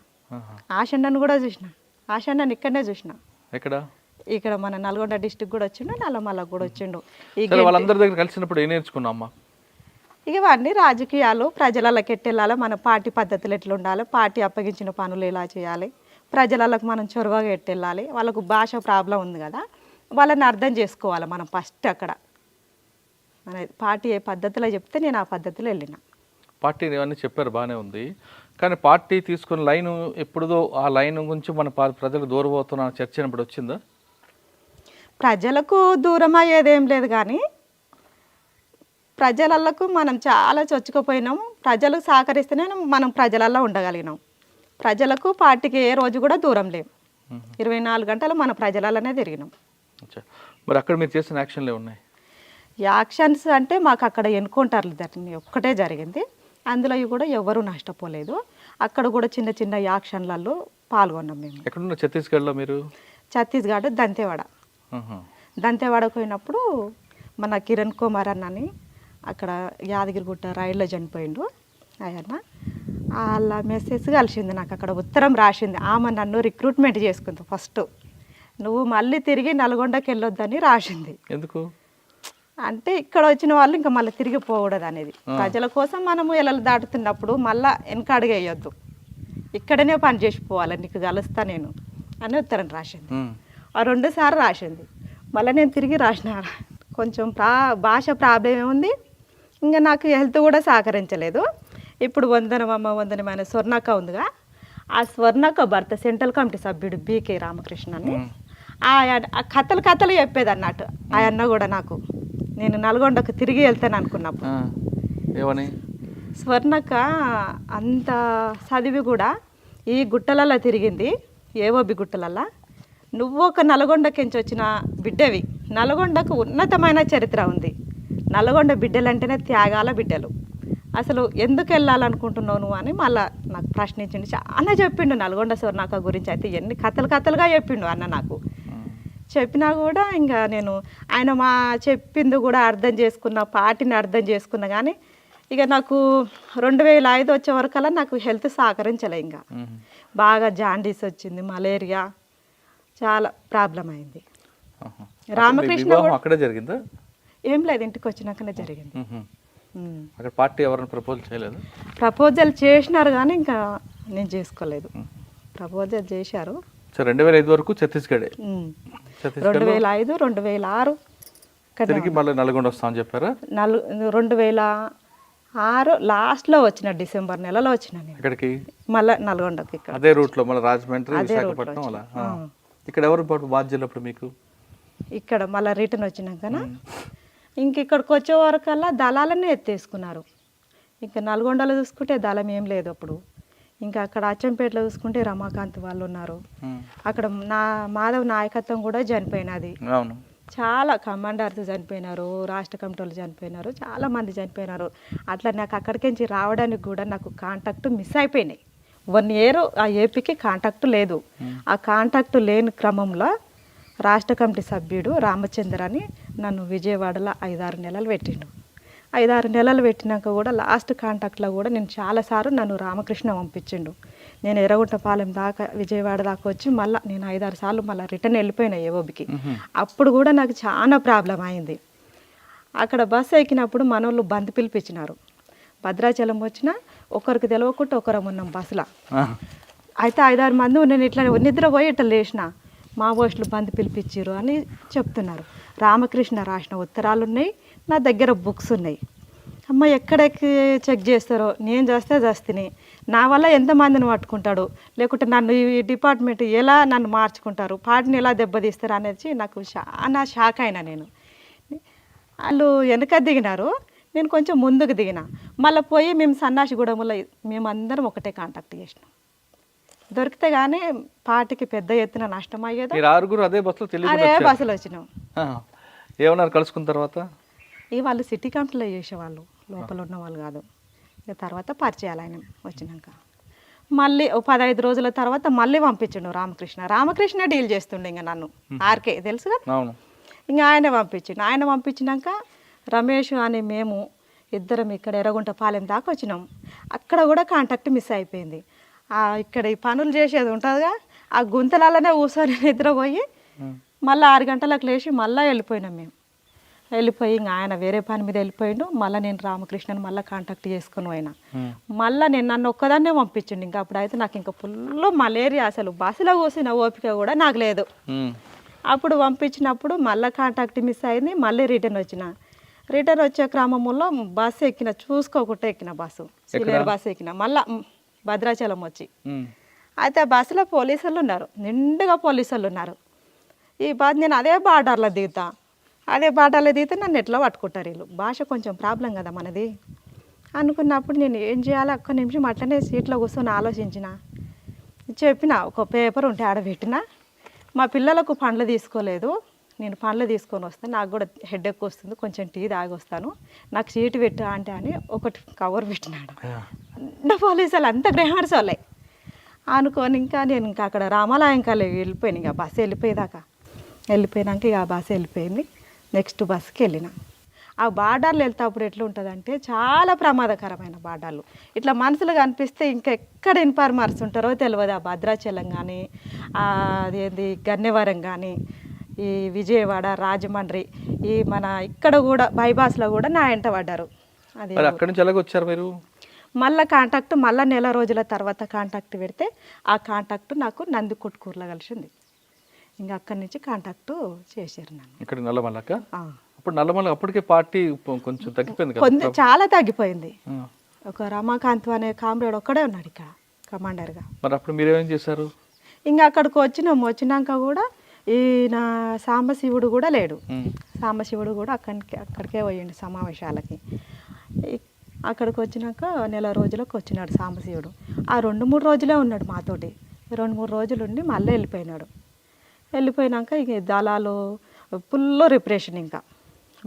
ఆషన్నను కూడా చూసిన. ఆషన్నను ఇక్కడనే చూసిన. ఎక్కడ? ఇక్కడ మన నల్గొండ డిస్టిక్ కూడా వచ్చిండు, నల్లమల్ల కూడా వచ్చిండు. వాళ్ళందరి దగ్గర కలిసినప్పుడు ఏం నేర్చుకున్నామ్మా? ఇక ఇవన్నీ రాజకీయాలు, ప్రజలకి ఎట్టెళ్ళాలి, మన పార్టీ పద్ధతులు ఎట్లా ఉండాలి, పార్టీ అప్పగించిన పనులు ఎలా చేయాలి, ప్రజలకు మనం చొరవగా ఎట్టెళ్ళాలి, వాళ్ళకు భాష ప్రాబ్లం ఉంది కదా, వాళ్ళని అర్థం చేసుకోవాలి మనం ఫస్ట్. అక్కడ మన పార్టీ ఏ పద్ధతిలో చెప్తే నేను ఆ పద్ధతిలో వెళ్ళిన. పార్టీ ఇవన్నీ చెప్పారు, బాగానే ఉంది, కానీ పార్టీ తీసుకున్న లైన్ ఎప్పుడుదో ఆ లైన్ గురించి మన ప్రజలకు దూరం అవుతున్న చర్చ ఇప్పుడు వచ్చిందా? ప్రజలకు దూరం అయ్యేదేం లేదు కానీ ప్రజలకు మనం చాలా చొచ్చుకుపోయినాం. ప్రజలు సహకరిస్తేనే మనం ప్రజలల్లో ఉండగలిగినాం. ప్రజలకు పార్టీకి ఏ రోజు కూడా దూరం లేము. 24 గంటలు మన ప్రజలలోనే తిరిగినాం. మరి అక్కడ మీరు చేసిన యాక్షన్లు ఏమున్నాయి? యాక్షన్స్ అంటే మాకు అక్కడ ఎన్కౌంటర్లు ఒక్కటే జరిగింది, అందులో కూడా ఎవరు నష్టపోలేదు. అక్కడ కూడా చిన్న చిన్న యాక్షన్లలో పాల్గొన్నాం మేము. ఎక్కడున్న? ఛత్తీస్గఢ్లో. మీరు? ఛత్తీస్గఢ్ దంతేవాడకు పోయినప్పుడు మన కిరణ్ కుమార్ అన్నని అక్కడ యాదగిరిగుట్ట రైల్లో చనిపోయిండు ఆయన. వాళ్ళ మెసేజ్ కలిసింది నాకు, అక్కడ ఉత్తరం రాసింది. ఆమె నన్ను రిక్రూట్మెంట్ చేసుకుంది ఫస్ట్, నువ్వు మళ్ళీ తిరిగి నల్గొండకి వెళ్ళొద్దని రాసింది. ఎందుకు అంటే ఇక్కడ వచ్చిన వాళ్ళు ఇంకా మళ్ళీ తిరిగి పోకూడదు అనేది. ప్రజల కోసం మనము ఎలలు దాటుతున్నప్పుడు మళ్ళీ వెనక అడిగేయొద్దు, ఇక్కడనే పని చేసిపోవాలి, నీకు కలుస్తా నేను అని ఉత్తరం రాసింది. ఆ 2 సార్లు రాసింది. మళ్ళీ నేను తిరిగి రాసిన. కొంచెం భాష ప్రాబ్లం ఏముంది, ఇంకా నాకు హెల్త్ కూడా సహకరించలేదు. ఇప్పుడు వందనమైన స్వర్ణక్క ఉందిగా, ఆ స్వర్ణక్క భర్త సెంట్రల్ కమిటీ సభ్యుడు బీకే రామకృష్ణ అని ఆ కథలు చెప్పేది అన్నట్టు. ఆ అన్న కూడా నాకు, నేను నల్గొండకు తిరిగి వెళ్తాను అనుకున్నప్పుడు, ఏమని స్వర్ణక్క అంత చదివి కూడా ఈ గుట్టలలో తిరిగింది, ఏఓబి గుట్టలల్లో, నువ్వు ఒక నల్గొండకించి వచ్చిన బిడ్డవి, నల్గొండకు ఉన్నతమైన చరిత్ర ఉంది, నల్గొండ బిడ్డలంటేనే త్యాగాల బిడ్డలు, అసలు ఎందుకు వెళ్ళాలనుకుంటున్నావు నువ్వు అని మళ్ళీ నాకు ప్రశ్నించిండు. చాలా చెప్పిండు నల్గొండ స్వర్ణక్క గురించి. అయితే ఎన్ని కథలుగా చెప్పిండు అన్న నాకు. చెప్పినా కూడా ఇంకా నేను ఆయన చెప్పింది కూడా అర్థం చేసుకున్న, పార్టీని అర్థం చేసుకున్నా. కానీ ఇక నాకు 2005 వచ్చే వరకల్లా నాకు హెల్త్ సహకరించలే. ఇంకా బాగా జాండీస్ వచ్చింది, మలేరియా, చాలా ప్రాబ్లం అయింది. రామకృష్ణ అక్కడే జరిగిందా? ఏం లేదు, ఇంటికి వచ్చినాకనే జరిగింది. అక్కడ పార్టీ ఎవరైనా ప్రపోజల్ చేయలేదు? ప్రపోజల్ చేసినారు కానీ ఇంకా నేను చేసుకోలేదు. ప్రపోజల్ చేశారు. 2005 వరకు ఛత్తీస్గఢ్, 2005, 2006 తిరిగి మళ్ళీ నల్గొండ వస్తామని చెప్పారా? 2006 లాస్ట్లో వచ్చిన, డిసెంబర్ నెలలో వచ్చిన నేను. ఇక్కడికి మళ్ళీ నల్గొండకి, ఇక్కడ అదే రూట్లో, మళ్ళీ రాజమండ్రి, విశాఖపట్నం అలా. ఇక్కడ ఎవరు బాధ్యులు అప్పుడు మీకు? ఇక్కడ మళ్ళీ రిటర్న్ వచ్చినాకనా ఇంక ఇక్కడికి వచ్చే వరకల్లా దళాలనే ఎత్తేసుకున్నారు. ఇంకా నల్గొండలో చూసుకుంటే దళం ఏం లేదు అప్పుడు. ఇంకా అక్కడ అచ్చంపేటలో చూసుకుంటే రమాకాంత్ వాళ్ళు ఉన్నారు. అక్కడ మాధవ్ నాయకత్వం కూడా చనిపోయినది. అవును, చాలా కమాండర్స్ చనిపోయినారు, రాష్ట్ర కమిటీలు చనిపోయినారు, చాలా మంది చనిపోయినారు. అట్లా నాకు అక్కడికించి రావడానికి కూడా నాకు కాంటాక్ట్ మిస్ అయిపోయినాయి. 1 year ఆ ఏపీకి కాంటాక్ట్ లేదు. ఆ కాంటాక్ట్ లేని క్రమంలో రాష్ట్ర కమిటీ సభ్యుడు రామచంద్ర అని నన్ను విజయవాడలో 5-6 నెలలు పెట్టిండు. 5-6 నెలలు పెట్టినాక కూడా లాస్ట్ కాంటాక్ట్లో కూడా నేను చాలాసార్లు నన్ను రామకృష్ణ పంపించిండు. నేను ఎర్రగుంటపాలెం దాకా విజయవాడ దాకా వచ్చి మళ్ళీ నేను 5-6 సార్లు మళ్ళీ రిటర్న్ వెళ్ళిపోయినా ఏఓబికి. అప్పుడు కూడా నాకు చాలా ప్రాబ్లం అయింది. అక్కడ బస్సు ఎక్కినప్పుడు మనోళ్ళు బంద్ పిలిపించినారు. భద్రాచలం వచ్చినా ఒకరికి తెలియకుండా ఒకరం ఉన్నాం బస్సులో. అయితే 5-6 మంది నేను ఇట్లా నిద్రపోయి ఇట్లా లేచిన మావోయిస్టులు బంద్ పిలిపించారు అని చెప్తున్నారు. రామకృష్ణ రాసిన ఉత్తరాలు ఉన్నాయి, నా దగ్గర బుక్స్ ఉన్నాయి. అమ్మ ఎక్కడెక్కి చెక్ చేస్తారో నేను చేస్తే నా వల్ల ఎంతమందిని పట్టుకుంటాడు, లేకుంటే నన్ను ఈ డిపార్ట్మెంట్ ఎలా నన్ను మార్చుకుంటారు, పార్టీని ఎలా దెబ్బతీస్తారు అనేది నాకు చాలా షాక్ అయినా. నేను వాళ్ళు వెనక దిగినారు, నేను కొంచెం ముందుకు దిగిన. మళ్ళీ పోయి మేము సన్నాసిగూడెంలో మేమందరం ఒకటే కాంటాక్ట్ చేసినాం. దొరికితే కానీ పార్టీకి పెద్ద ఎత్తున నష్టం అయ్యేది. అదే బస్సులో వచ్చినాం. ఏమన్నారు కలుసుకున్న తర్వాత? వాళ్ళు సిటీ కమిటీలో చేసేవాళ్ళు, లోపల ఉన్న వాళ్ళు కాదు. ఇక తర్వాత పరిచయాలు ఆయన వచ్చినాక మళ్ళీ 15 రోజుల తర్వాత మళ్ళీ పంపించిండు రామకృష్ణ డీల్ చేస్తుండే ఇంకా నన్ను. ఆర్కే తెలుసుగా, ఇంకా ఆయన పంపించిండు. ఆయన పంపించినాక రమేష్ అని మేము ఇద్దరం ఇక్కడ ఎర్రగుంటపాలెం దాకా వచ్చినాం. అక్కడ కూడా కాంటాక్ట్ మిస్ అయిపోయింది. ఇక్కడ ఈ పనులు చేసేది ఉంటుందిగా, ఆ గుంతలలోనే కూర్చొని నిద్రపోయి మళ్ళీ 6 గంటలకు లేచి మళ్ళీ వెళ్ళిపోయినాం మేము. వెళ్ళిపోయి ఇంకా ఆయన వేరే పని మీద వెళ్ళిపోయిండు. మళ్ళీ నేను రామకృష్ణని మళ్ళీ కాంటాక్ట్ చేసుకుని పోయినా. మళ్ళీ నేను నన్ను ఒక్కదాన్నే పంపించిండు. ఇంకా అప్పుడైతే నాకు ఇంకా ఫుల్ మలేరియా, అసలు బస్సులో కూర్చున్న ఓపిక కూడా నాకు లేదు. అప్పుడు పంపించినప్పుడు మళ్ళీ కాంటాక్ట్ మిస్ అయింది. మళ్ళీ రిటర్న్ వచ్చే క్రమంలో బస్సు ఎక్కిన, చూసుకోకుండా ఎక్కిన బస్సు, సీనియర్ బస్సు ఎక్కిన. మళ్ళీ భద్రాచలం వచ్చి అయితే ఆ బస్సులో పోలీసులు ఉన్నారు, నిండుగా పోలీసులు ఉన్నారు. ఈ బాధ నేను అదే బార్డర్లో దిగుతా నన్ను ఎట్లా పట్టుకుంటారు వీళ్ళు. భాష కొంచెం ప్రాబ్లం కదా మనది అనుకున్నప్పుడు నేను ఏం చేయాలి, ఒక్క నిమిషం అట్లనే సీట్లో కూర్చొని ఆలోచించిన. చెప్పిన, ఒక పేపర్ ఉంటే ఆడబెట్టిన, మా పిల్లలకు పండ్లు తీసుకోలేదు, నేను పండ్లు తీసుకొని వస్తాను, నాకు కూడా హెడ్ ఎక్ వస్తుంది, కొంచెం టీ తాగి వస్తాను, నాకు సీటు పెట్టా అంటే అని ఒకటి కవర్ పెట్టినాడు. అంత పోలీసులు అంత గ్రహాడ్స్ వాళ్ళే అనుకోని ఇంకా నేను ఇంకా అక్కడ రామాలయం కాలే వెళ్ళిపోయాను. ఇక బస్సు వెళ్ళిపోయినాక ఇక ఆ బస్సు వెళ్ళిపోయింది. నెక్స్ట్ బస్సుకి వెళ్ళిన. ఆ బార్డర్లు వెళ్తేప్పుడు ఎట్లా ఉంటుందంటే చాలా ప్రమాదకరమైన బార్డర్లు. ఇట్లా మనుషులు కనిపిస్తే ఇంకా ఎక్కడ ఇన్ఫార్మర్స్ ఉంటారో తెలియదు. ఆ భద్రాచలం కానీ, అదేంది గన్నెవరం కానీ, ఈ విజయవాడ, రాజమండ్రి, ఈ మన ఇక్కడ కూడా బైపాస్లో కూడా నా వెంట పడ్డారు. అది అక్కడి నుంచి ఎలాగ వచ్చారు మీరు? మళ్ళీ కాంటాక్ట్ మళ్ళీ నెల రోజుల తర్వాత కాంటాక్ట్ పెడితే ఆ కాంటాక్ట్ నాకు నందికొట్కూరులో కలిసింది. ఇంకా అక్కడి నుంచి కాంటాక్ట్ చేశారు నన్ను. ఇక్కడ నల్లమల్లక? అప్పుడు నల్లమల్ల అప్పటికే పార్టీ కొంచెం తగ్గిపోయింది, కొంచెం చాలా తగ్గిపోయింది. ఒక రమాకాంత్ అనే కామ్రేడ్ ఒక్కడే ఉన్నాడు ఇక్కడ కమాండర్గా. మరి అప్పుడు మీరేం చేశారు? ఇంకా అక్కడికి వచ్చినాక కూడా ఈయన సాంబశివుడు కూడా లేడు. సాంబశివుడు కూడా అక్కడికే పోయిండు సమావేశాలకి. అక్కడికి వచ్చినాక నెల రోజులకు వచ్చినాడు సాంబశివుడు. ఆ 2-3 రోజులే ఉన్నాడు మాతోటి. 2-3 రోజులు ఉండి మళ్ళీ వెళ్ళిపోయినాక ఇక దళాలు ఫుల్ రిప్రెషన్. ఇంకా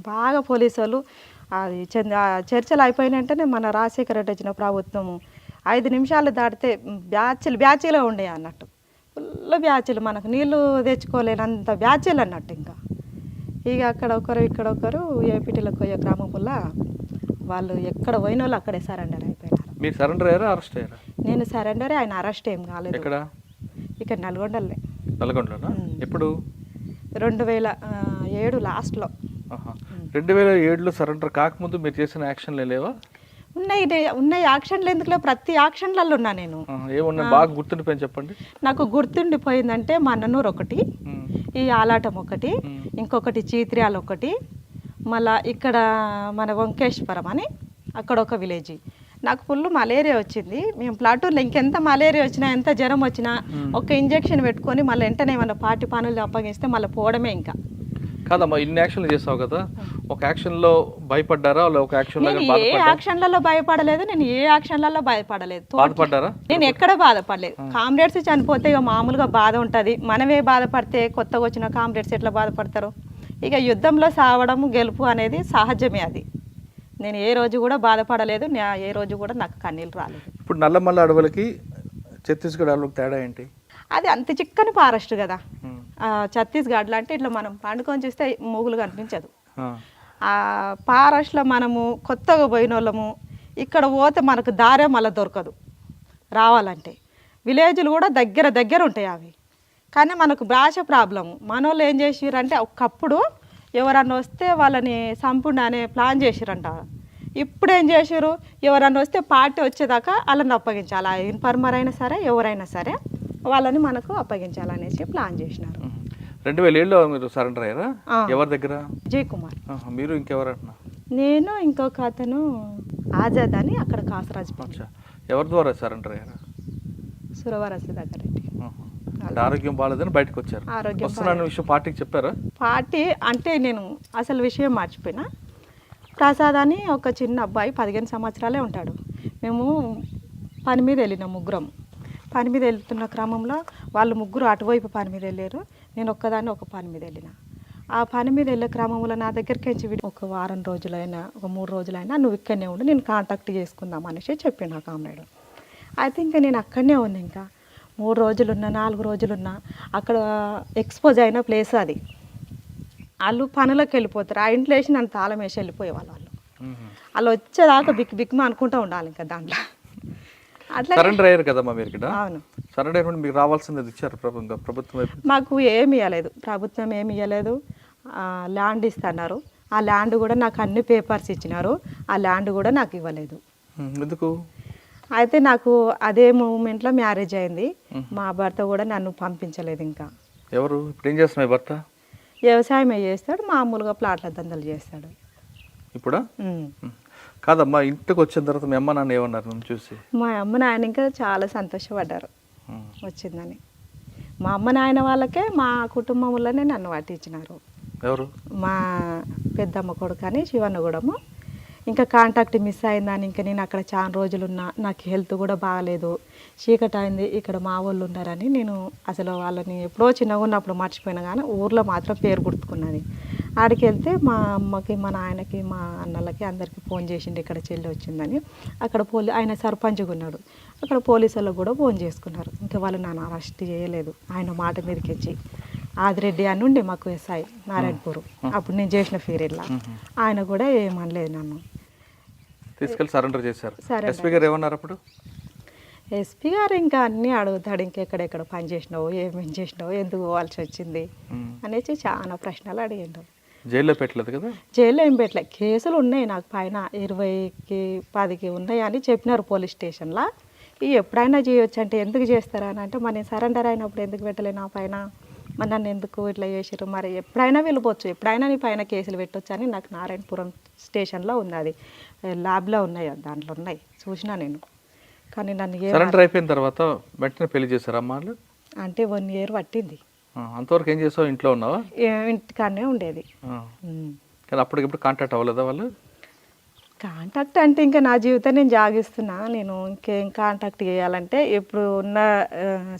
బాగా పోలీసు వాళ్ళు అది చర్చలు అయిపోయినంటేనే మన రాజశేఖర రెడ్డి వచ్చిన ప్రభుత్వము 5 నిమిషాలు దాటితే బ్యాచీలే ఉండే అన్నట్టు. ఫుల్ బ్యాచీలు, మనకు నీళ్ళు తెచ్చుకోలేనంత బ్యాచీలు అన్నట్టు. ఇంకా ఇక అక్కడ ఒకరు ఇక్కడ ఒకరు ఏపీటీలకు పోయే గ్రామంలో వాళ్ళు ఎక్కడ పోయిన వాళ్ళు అక్కడే సరెండర్ అయిపోయినారు. మీరు సరెండర్ అయ్యారా, అరెస్ట్ అయ్యారా? నేను సరెండరే, ఆయన అరెస్ట్ ఏం కాలేదు. ఎక్కడ? ఇక్కడ నల్గొండలే. నల్గొండలోనా? ఎప్పుడు? 2007 లాస్ట్లో. 2007లో సరెండర్ కాకముందు మీరు చేసిన యాక్షన్లు లేవా? ఉన్నాయి యాక్షన్లు. ఎందుకులే, ప్రతి యాక్షన్లలో ఉన్నా నేను. ఏమన్నా బాగా గుర్తుండిపోయింది చెప్పండి. నాకు గుర్తుండిపోయిందంటే మన్ననూరు ఒకటి, ఈ ఆలాటం ఒకటి, ఇంకొకటి చీత్ర్యాలు ఒకటి, మళ్ళా ఇక్కడ మన వంకేశ్వరం అని అక్కడ ఒక విలేజ్. నాకు ఫుల్ మలేరియా వచ్చింది. మేము ప్లాటూర్లో ఇంకెంత మలేరియా వచ్చినా ఎంత జ్వరం వచ్చినా ఒక ఇంజెక్షన్ పెట్టుకొని మళ్ళీ వెంటనే ఏమన్నా పార్టీ పనులు అప్పగిస్తే మళ్ళీ పోవడమే. ఇంకా కాదమ్మా, ఇన్ని యాక్షన్లు చేసావు కదా, ఒక యాక్షన్లో భయపడ్డారా, ఒక యాక్షన్లో నేను ఏ యాక్షన్లలో భయపడలేదు, నేను ఏ యాక్షన్లలో భయపడలేదు, బాధపడ్డారా? నేను ఎక్కడ బాధపడలేదు. కామ్రేడ్స్ చనిపోతే ఇక మామూలుగా బాధ ఉంటుంది. మనమే బాధపడితే కొత్తగా వచ్చిన కామ్రేడ్స్ ఎట్లా బాధపడతారు? ఇక యుద్ధంలో సావడం గెలుపు అనేది సహజమే. అది నేను ఏ రోజు కూడా బాధపడలేదు, ఏ రోజు కూడా నాకు కన్నీళ్ళు రాలేదు. ఇప్పుడు నల్లమల్ల అడవులకి ఛత్తీస్గఢ్ అడవులకు తేడా ఏంటి? అది అంత చిక్కని ఫారెస్ట్ కదా. ఛత్తీస్గఢ్లో అంటే ఇట్లా మనం పండుకొని చూస్తే మూగులు కనిపించదు. ఆ ఫారెస్ట్లో మనము కొత్తగా పోయిన వాళ్ళము ఇక్కడ పోతే మనకు దారే మళ్ళీ దొరకదు రావాలంటే. విలేజ్లు కూడా దగ్గర దగ్గర ఉంటాయి అవి, కానీ మనకు భాష ప్రాబ్లము. మన వాళ్ళు ఏం చేసిరంటే ఒకప్పుడు ఎవరన్నా వస్తే వాళ్ళని సంపుండి అనే ప్లాన్ చేసిరంట. ఇప్పుడు ఏం చేసారు, ఎవరన్నా వస్తే పార్టీ వచ్చేదాకా వాళ్ళని అప్పగించాలి. ఇన్ఫార్మర్ అయినా సరే ఎవరైనా సరే వాళ్ళని మనకు అప్పగించాలనేసి ప్లాన్ చేసినారు. 2007లో మీరు సరెండర్ అయ్యారా? ఎవరి దగ్గర? జై కుమార్. మీరు ఇంకెవరన్నా? నేను ఇంకొక అతను ఆజాద్ అని అక్కడ కాసరాజ్. ఎవరి ద్వారా సరెండర్ అయ్యారా? సురవరసి దగ్గర. ఆరోగ్యం బాగాలేదని బయటకు వచ్చారు. ఆరోగ్యం విషయం పార్టీకి చెప్పారా? పార్టీ అంటే నేను అసలు విషయం మర్చిపోయినా. ప్రసాద్ అని ఒక చిన్న అబ్బాయి 15 సంవత్సరాలే ఉంటాడు. మేము పని మీద వెళ్ళినాం ముగ్గురం. పని మీద వెళ్తున్న క్రమంలో వాళ్ళు ముగ్గురు అటువైపు పని మీద వెళ్ళారు, నేను ఒక్కదాన్ని ఒక పని మీద వెళ్ళిన. ఆ పని మీద వెళ్ళే క్రమంలో నా దగ్గరికి వచ్చి ఒక వారం రోజులైనా ఒక 3 రోజులైనా నువ్వు ఇక్కడనే ఉండి నేను కాంటాక్ట్ చేసుకుందాం అనేసి చెప్పి నా కామ్రేడ్. అయితే ఇంకా నేను అక్కడనే ఉన్నా. ఇంకా 3 రోజులున్నా 4 రోజులున్నా అక్కడ ఎక్స్పోజ్ అయిన ప్లేస్ అది. వాళ్ళు పనులకు వెళ్ళిపోతారు, ఆ ఇంట్లో వేసి నన్ను తాళం వేసి వెళ్ళిపోయేవాళ్ళు. వాళ్ళు వచ్చేదాకా బిక్మా అనుకుంటూ ఉండాలి ఇంకా దాంట్లో. అట్లా సరెండర్ అయ్యారు కదమ్మా మీరు ఇక్కడ. అవును, సరెండర్ అయినప్పుడు మీకు రావాల్సింది ఇచ్చారు ప్రభుత్వం? మాకు ఏమి ఇవ్వలేదు, ప్రభుత్వం ఏమి ఇవ్వలేదు. ల్యాండ్ ఇస్తున్నారు, ఆ ల్యాండ్ కూడా నాకు అన్ని పేపర్స్ ఇచ్చినారు, ఆ ల్యాండ్ కూడా నాకు ఇవ్వలేదు. ఎందుకు? అయితే నాకు అదే మూమెంట్లో మ్యారేజ్ అయింది. మా భర్త కూడా నన్ను పంపించలేదు. ఇంకా ఎవరు ఇప్పుడు ఏం చేస్తున్నారు? భర్త వ్యవసాయం చేస్తాడు, మామూలుగా ప్లాట్ల దందలు చేస్తాడు. ఇప్పుడా? కాదమ్మా, ఇంటికి వచ్చిన తర్వాత మీ అమ్మ నాన్న ఏమన్నారు నన్ను చూసి? మా అమ్మ నాయన ఇంకా చాలా సంతోషపడ్డారు వచ్చిందని. మా అమ్మ నాయన వాళ్ళకే మా కుటుంబంలోనే నన్ను పట్టించినారు. ఎవరు? మా పెద్దమ్మ కొడుకు అని శివన్నగూడము. ఇంకా కాంటాక్ట్ మిస్ అయిందని ఇంకా నేను అక్కడ చాలా రోజులున్నా, నాకు హెల్త్ కూడా బాగాలేదు, చీకటి అయింది, ఇక్కడ మా వాళ్ళు ఉన్నారని నేను అసలు వాళ్ళని ఎప్పుడో చిన్నగా ఉన్నప్పుడు మర్చిపోయినా, కానీ ఊర్లో మాత్రం పేరు గుర్తుకున్నది. ఆడికి వెళ్తే మా అమ్మకి మా నాయనకి మా అన్నలకి అందరికీ ఫోన్ చేసిండు ఇక్కడ చెల్లి వచ్చిందని. అక్కడ ఆయన సర్పంచ్గా ఉన్నాడు, అక్కడ పోలీసు వాళ్ళకు కూడా ఫోన్ చేసుకున్నారు. ఇంకా వాళ్ళు నన్ను అరెస్ట్ చేయలేదు. ఆయన మాట మీదకి వచ్చి ఆదిరెడ్డి అని ఉండే మాకు ఎస్ఐ నారాయణపూర్, అప్పుడు నేను చేసిన పీరియడ్లో ఆయన కూడా ఏమనలేదు, నన్ను తీసుకెళ్ళి సరెండర్ చేశారు. ఎస్పీ గారు ఏమన్నారు అప్పుడు? ఎస్పీ గారు ఇంకా అన్నీ అడుగుతాడు, ఇంకెక్కడెక్కడ పని చేసినావు, ఏమేం చేసినావు, ఎందుకు పోవాల్సి వచ్చింది అనేసి చాలా ప్రశ్నలు అడిగిండు. జైల్లో పెట్టలేదు కదా? జైల్లో ఏం పెట్టలేదు, కేసులు ఉన్నాయి నాకు పైన 20కి 10కి ఉన్నాయి అని చెప్పినారు పోలీస్ స్టేషన్లో. ఇవి ఎప్పుడైనా చేయొచ్చు అంటే ఎందుకు చేస్తారా అని అంటే, మరి నేను సరెండర్ అయినప్పుడు ఎందుకు పెట్టలే నా పైన, మరి నన్ను ఎందుకు ఇట్లా చేసారు, మరి ఎప్పుడైనా వెళ్ళిపోవచ్చు, ఎప్పుడైనా నీ పైన కేసులు పెట్టవచ్చు అని నాకు నారాయణపురం స్టేషన్లో ఉంది, అది ల్యాబ్లో ఉన్నాయి, దాంట్లో ఉన్నాయి, చూసినా నేను. కానీ నన్ను సరెండర్ అయిపోయిన తర్వాత వెంటనే పెళ్లి చేశారు అమ్మాళ్ళు? అంటే 1 year పట్టింది. అంతవరకు ఏం చేసావు? ఇంట్లో ఉన్నావా? ఇంటికాడనే ఉండేది. కానీ అప్పటికిప్పుడు కాంటాక్ట్ అవ్వలేదా వాళ్ళు? కాంటాక్ట్ అంటే ఇంకా నా జీవితం నేను జాగిస్తున్నా, నేను ఇంకేం కాంటాక్ట్ చేయాలంటే ఇప్పుడు ఉన్న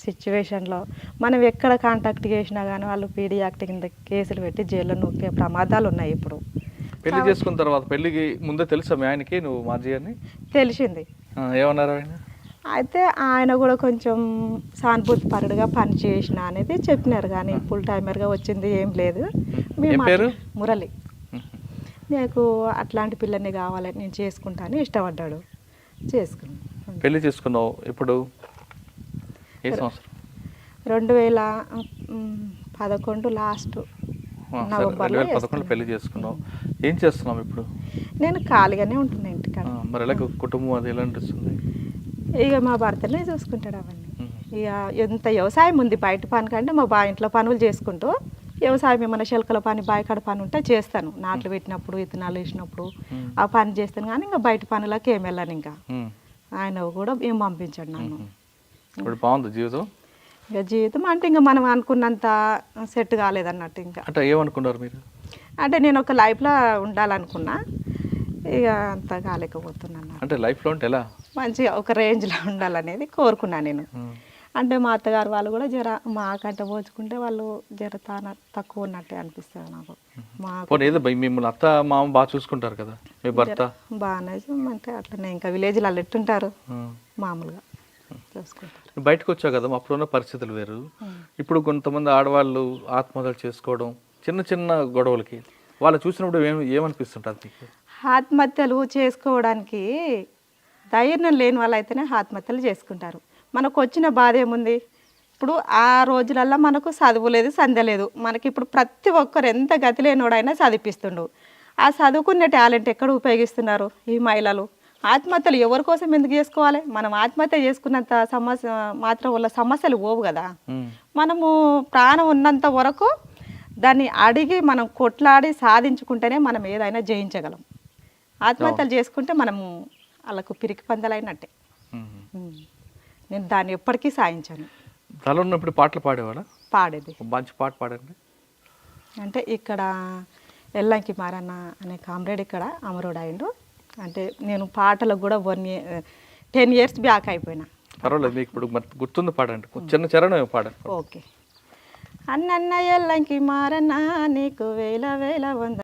సిచ్యువేషన్లో మనం ఎక్కడ కాంటాక్ట్ చేసినా కానీ వాళ్ళు పీడీ యాక్ట్ కింద కేసులు పెట్టి జైల్లో నొక్కే ప్రమాదాలు ఉన్నాయి. ఇప్పుడు పెళ్లి చేసుకున్న తర్వాత పెళ్లికి ముందే తెలుసా మీ ఆయనకి నువ్వు మాజీ అని? తెలిసింది. ఏమన్నారు ఆయన? అయితే ఆయన కూడా కొంచెం సానుభూతి పరుడుగా పని చేసిన అనేది చెప్పినారు, కానీ ఫుల్ టైమర్గా వచ్చింది ఏం లేదు. మురళి. నాకు అట్లాంటి పిల్లని కావాలని నేను చేసుకుంటాను ఇష్టపడ్డాడు, చేసుకున్నాను. పెళ్లి చేసుకున్నావు ఇప్పుడు ఏ సంవత్సరం? 2011 లాస్ట్ నవంబర్లో 2011 పెళ్లి చేసుకున్నావు. ఏం చేస్తున్నావు ఇప్పుడు? నేను ఖాళీగానే ఉంటున్నా ఇంటికాడ. మరి ఎలా కుటుంబం అది ఎలా అనిపిస్తుంది? ఇక మా భర్తనే చూసుకుంటాడు అవన్నీ. ఇక ఎంత వ్యవసాయం ఉంది బయట పని కంటే మా ఇంట్లో పనులు చేసుకుంటూ వ్యవసాయం ఏమైనా శెలకల పని బాయికాడ పని ఉంటే చేస్తాను, నాట్లు పెట్టినప్పుడు విత్తనాలు వేసినప్పుడు ఆ పని చేస్తాను. కానీ ఇంకా బయట పనులకు ఏం వెళ్ళాను. ఇంకా ఆయన కూడా ఏం పంపించాడు నన్ను. ఇప్పుడు బాగుంది జీవితం. ఇక జీవితం అంటే ఇంకా మనం అనుకున్నంత సెట్ కాలేదన్నట్టు. ఇంకా అంటే ఏమనుకున్నారు మీరు? అంటే నేను ఒక లైఫ్లో ఉండాలనుకున్నా, ఇక అంత కాలేకపోతున్నాను. అంటే లైఫ్లో అంటే ఎలా? మంచిగా ఒక రేంజ్లో ఉండాలనేది కోరుకున్నాను నేను. అంటే మా అత్తగారు వాళ్ళు కూడా జర మాకంటే పోల్చుకుంటే వాళ్ళు జర తక్కువ ఉన్నట్టే అనిపిస్తుంది నాకు. ఏదో మిమ్మల్ని అత్త మామ బాగా చూసుకుంటారు కదా మీ భర్త? బాగానే అంటే అట్లనే ఇంకా విలేజ్లో ఎట్టుంటారు మామూలుగా చూసుకుంటారు. బయటకు వచ్చావు కదా, అప్పుడున్న పరిస్థితులు వేరు. ఇప్పుడు కొంతమంది ఆడవాళ్ళు ఆత్మహత్యలు చేసుకోవడం చిన్న చిన్న గొడవలకి, వాళ్ళు చూసినప్పుడు ఏమనిపిస్తుంటుంది మీకు? ఆత్మహత్యలు చేసుకోవడానికి ధైర్యం లేని వాళ్ళు అయితేనే ఆత్మహత్యలు చేసుకుంటారు. మనకు వచ్చిన బాధ ఏముంది? ఇప్పుడు ఆ రోజులల్లో మనకు చదువు లేదు, సంధ్య లేదు. మనకి ఇప్పుడు ప్రతి ఒక్కరు ఎంత గతి లేనోడైనా చదివిపిస్తుండు. ఆ చదువుకునే టాలెంట్ ఎక్కడ ఉపయోగిస్తున్నారు ఈ మహిళలు? ఆత్మహత్యలు ఎవరి కోసం ఎందుకు చేసుకోవాలి? మనం ఆత్మహత్య చేసుకున్నంత సమస్య మాత్రం వల్ల సమస్యలు పోవు కదా. మనము ప్రాణం ఉన్నంత వరకు దాన్ని అడిగి మనం కొట్లాడి సాధించుకుంటేనే మనం ఏదైనా జయించగలం. ఆత్మహత్యలు చేసుకుంటే మనము వాళ్ళకు పిరికి పందలైనట్టే. నేను దాన్ని ఎప్పటికీ సాధించాను. తల ఉన్నప్పుడు పాటలు పాడేవాళ్ళ? పాడేది. మంచి పాట పాడండి. అంటే ఇక్కడ ఎల్లంకి మారన్న అనే కామ్రేడ్ ఇక్కడ అమరుడు అయిండు. అంటే నేను పాటలకు కూడా 10 years బ్యాక్ అయిపోయినా. పర్వాలేదు, మీకు ఇప్పుడు గుర్తుంది, పాడండి. చిన్న చరణం పాడండి. ఓకే. అన్నన్న ఎల్లంకి మారన్న నీకు వేల వేల వంద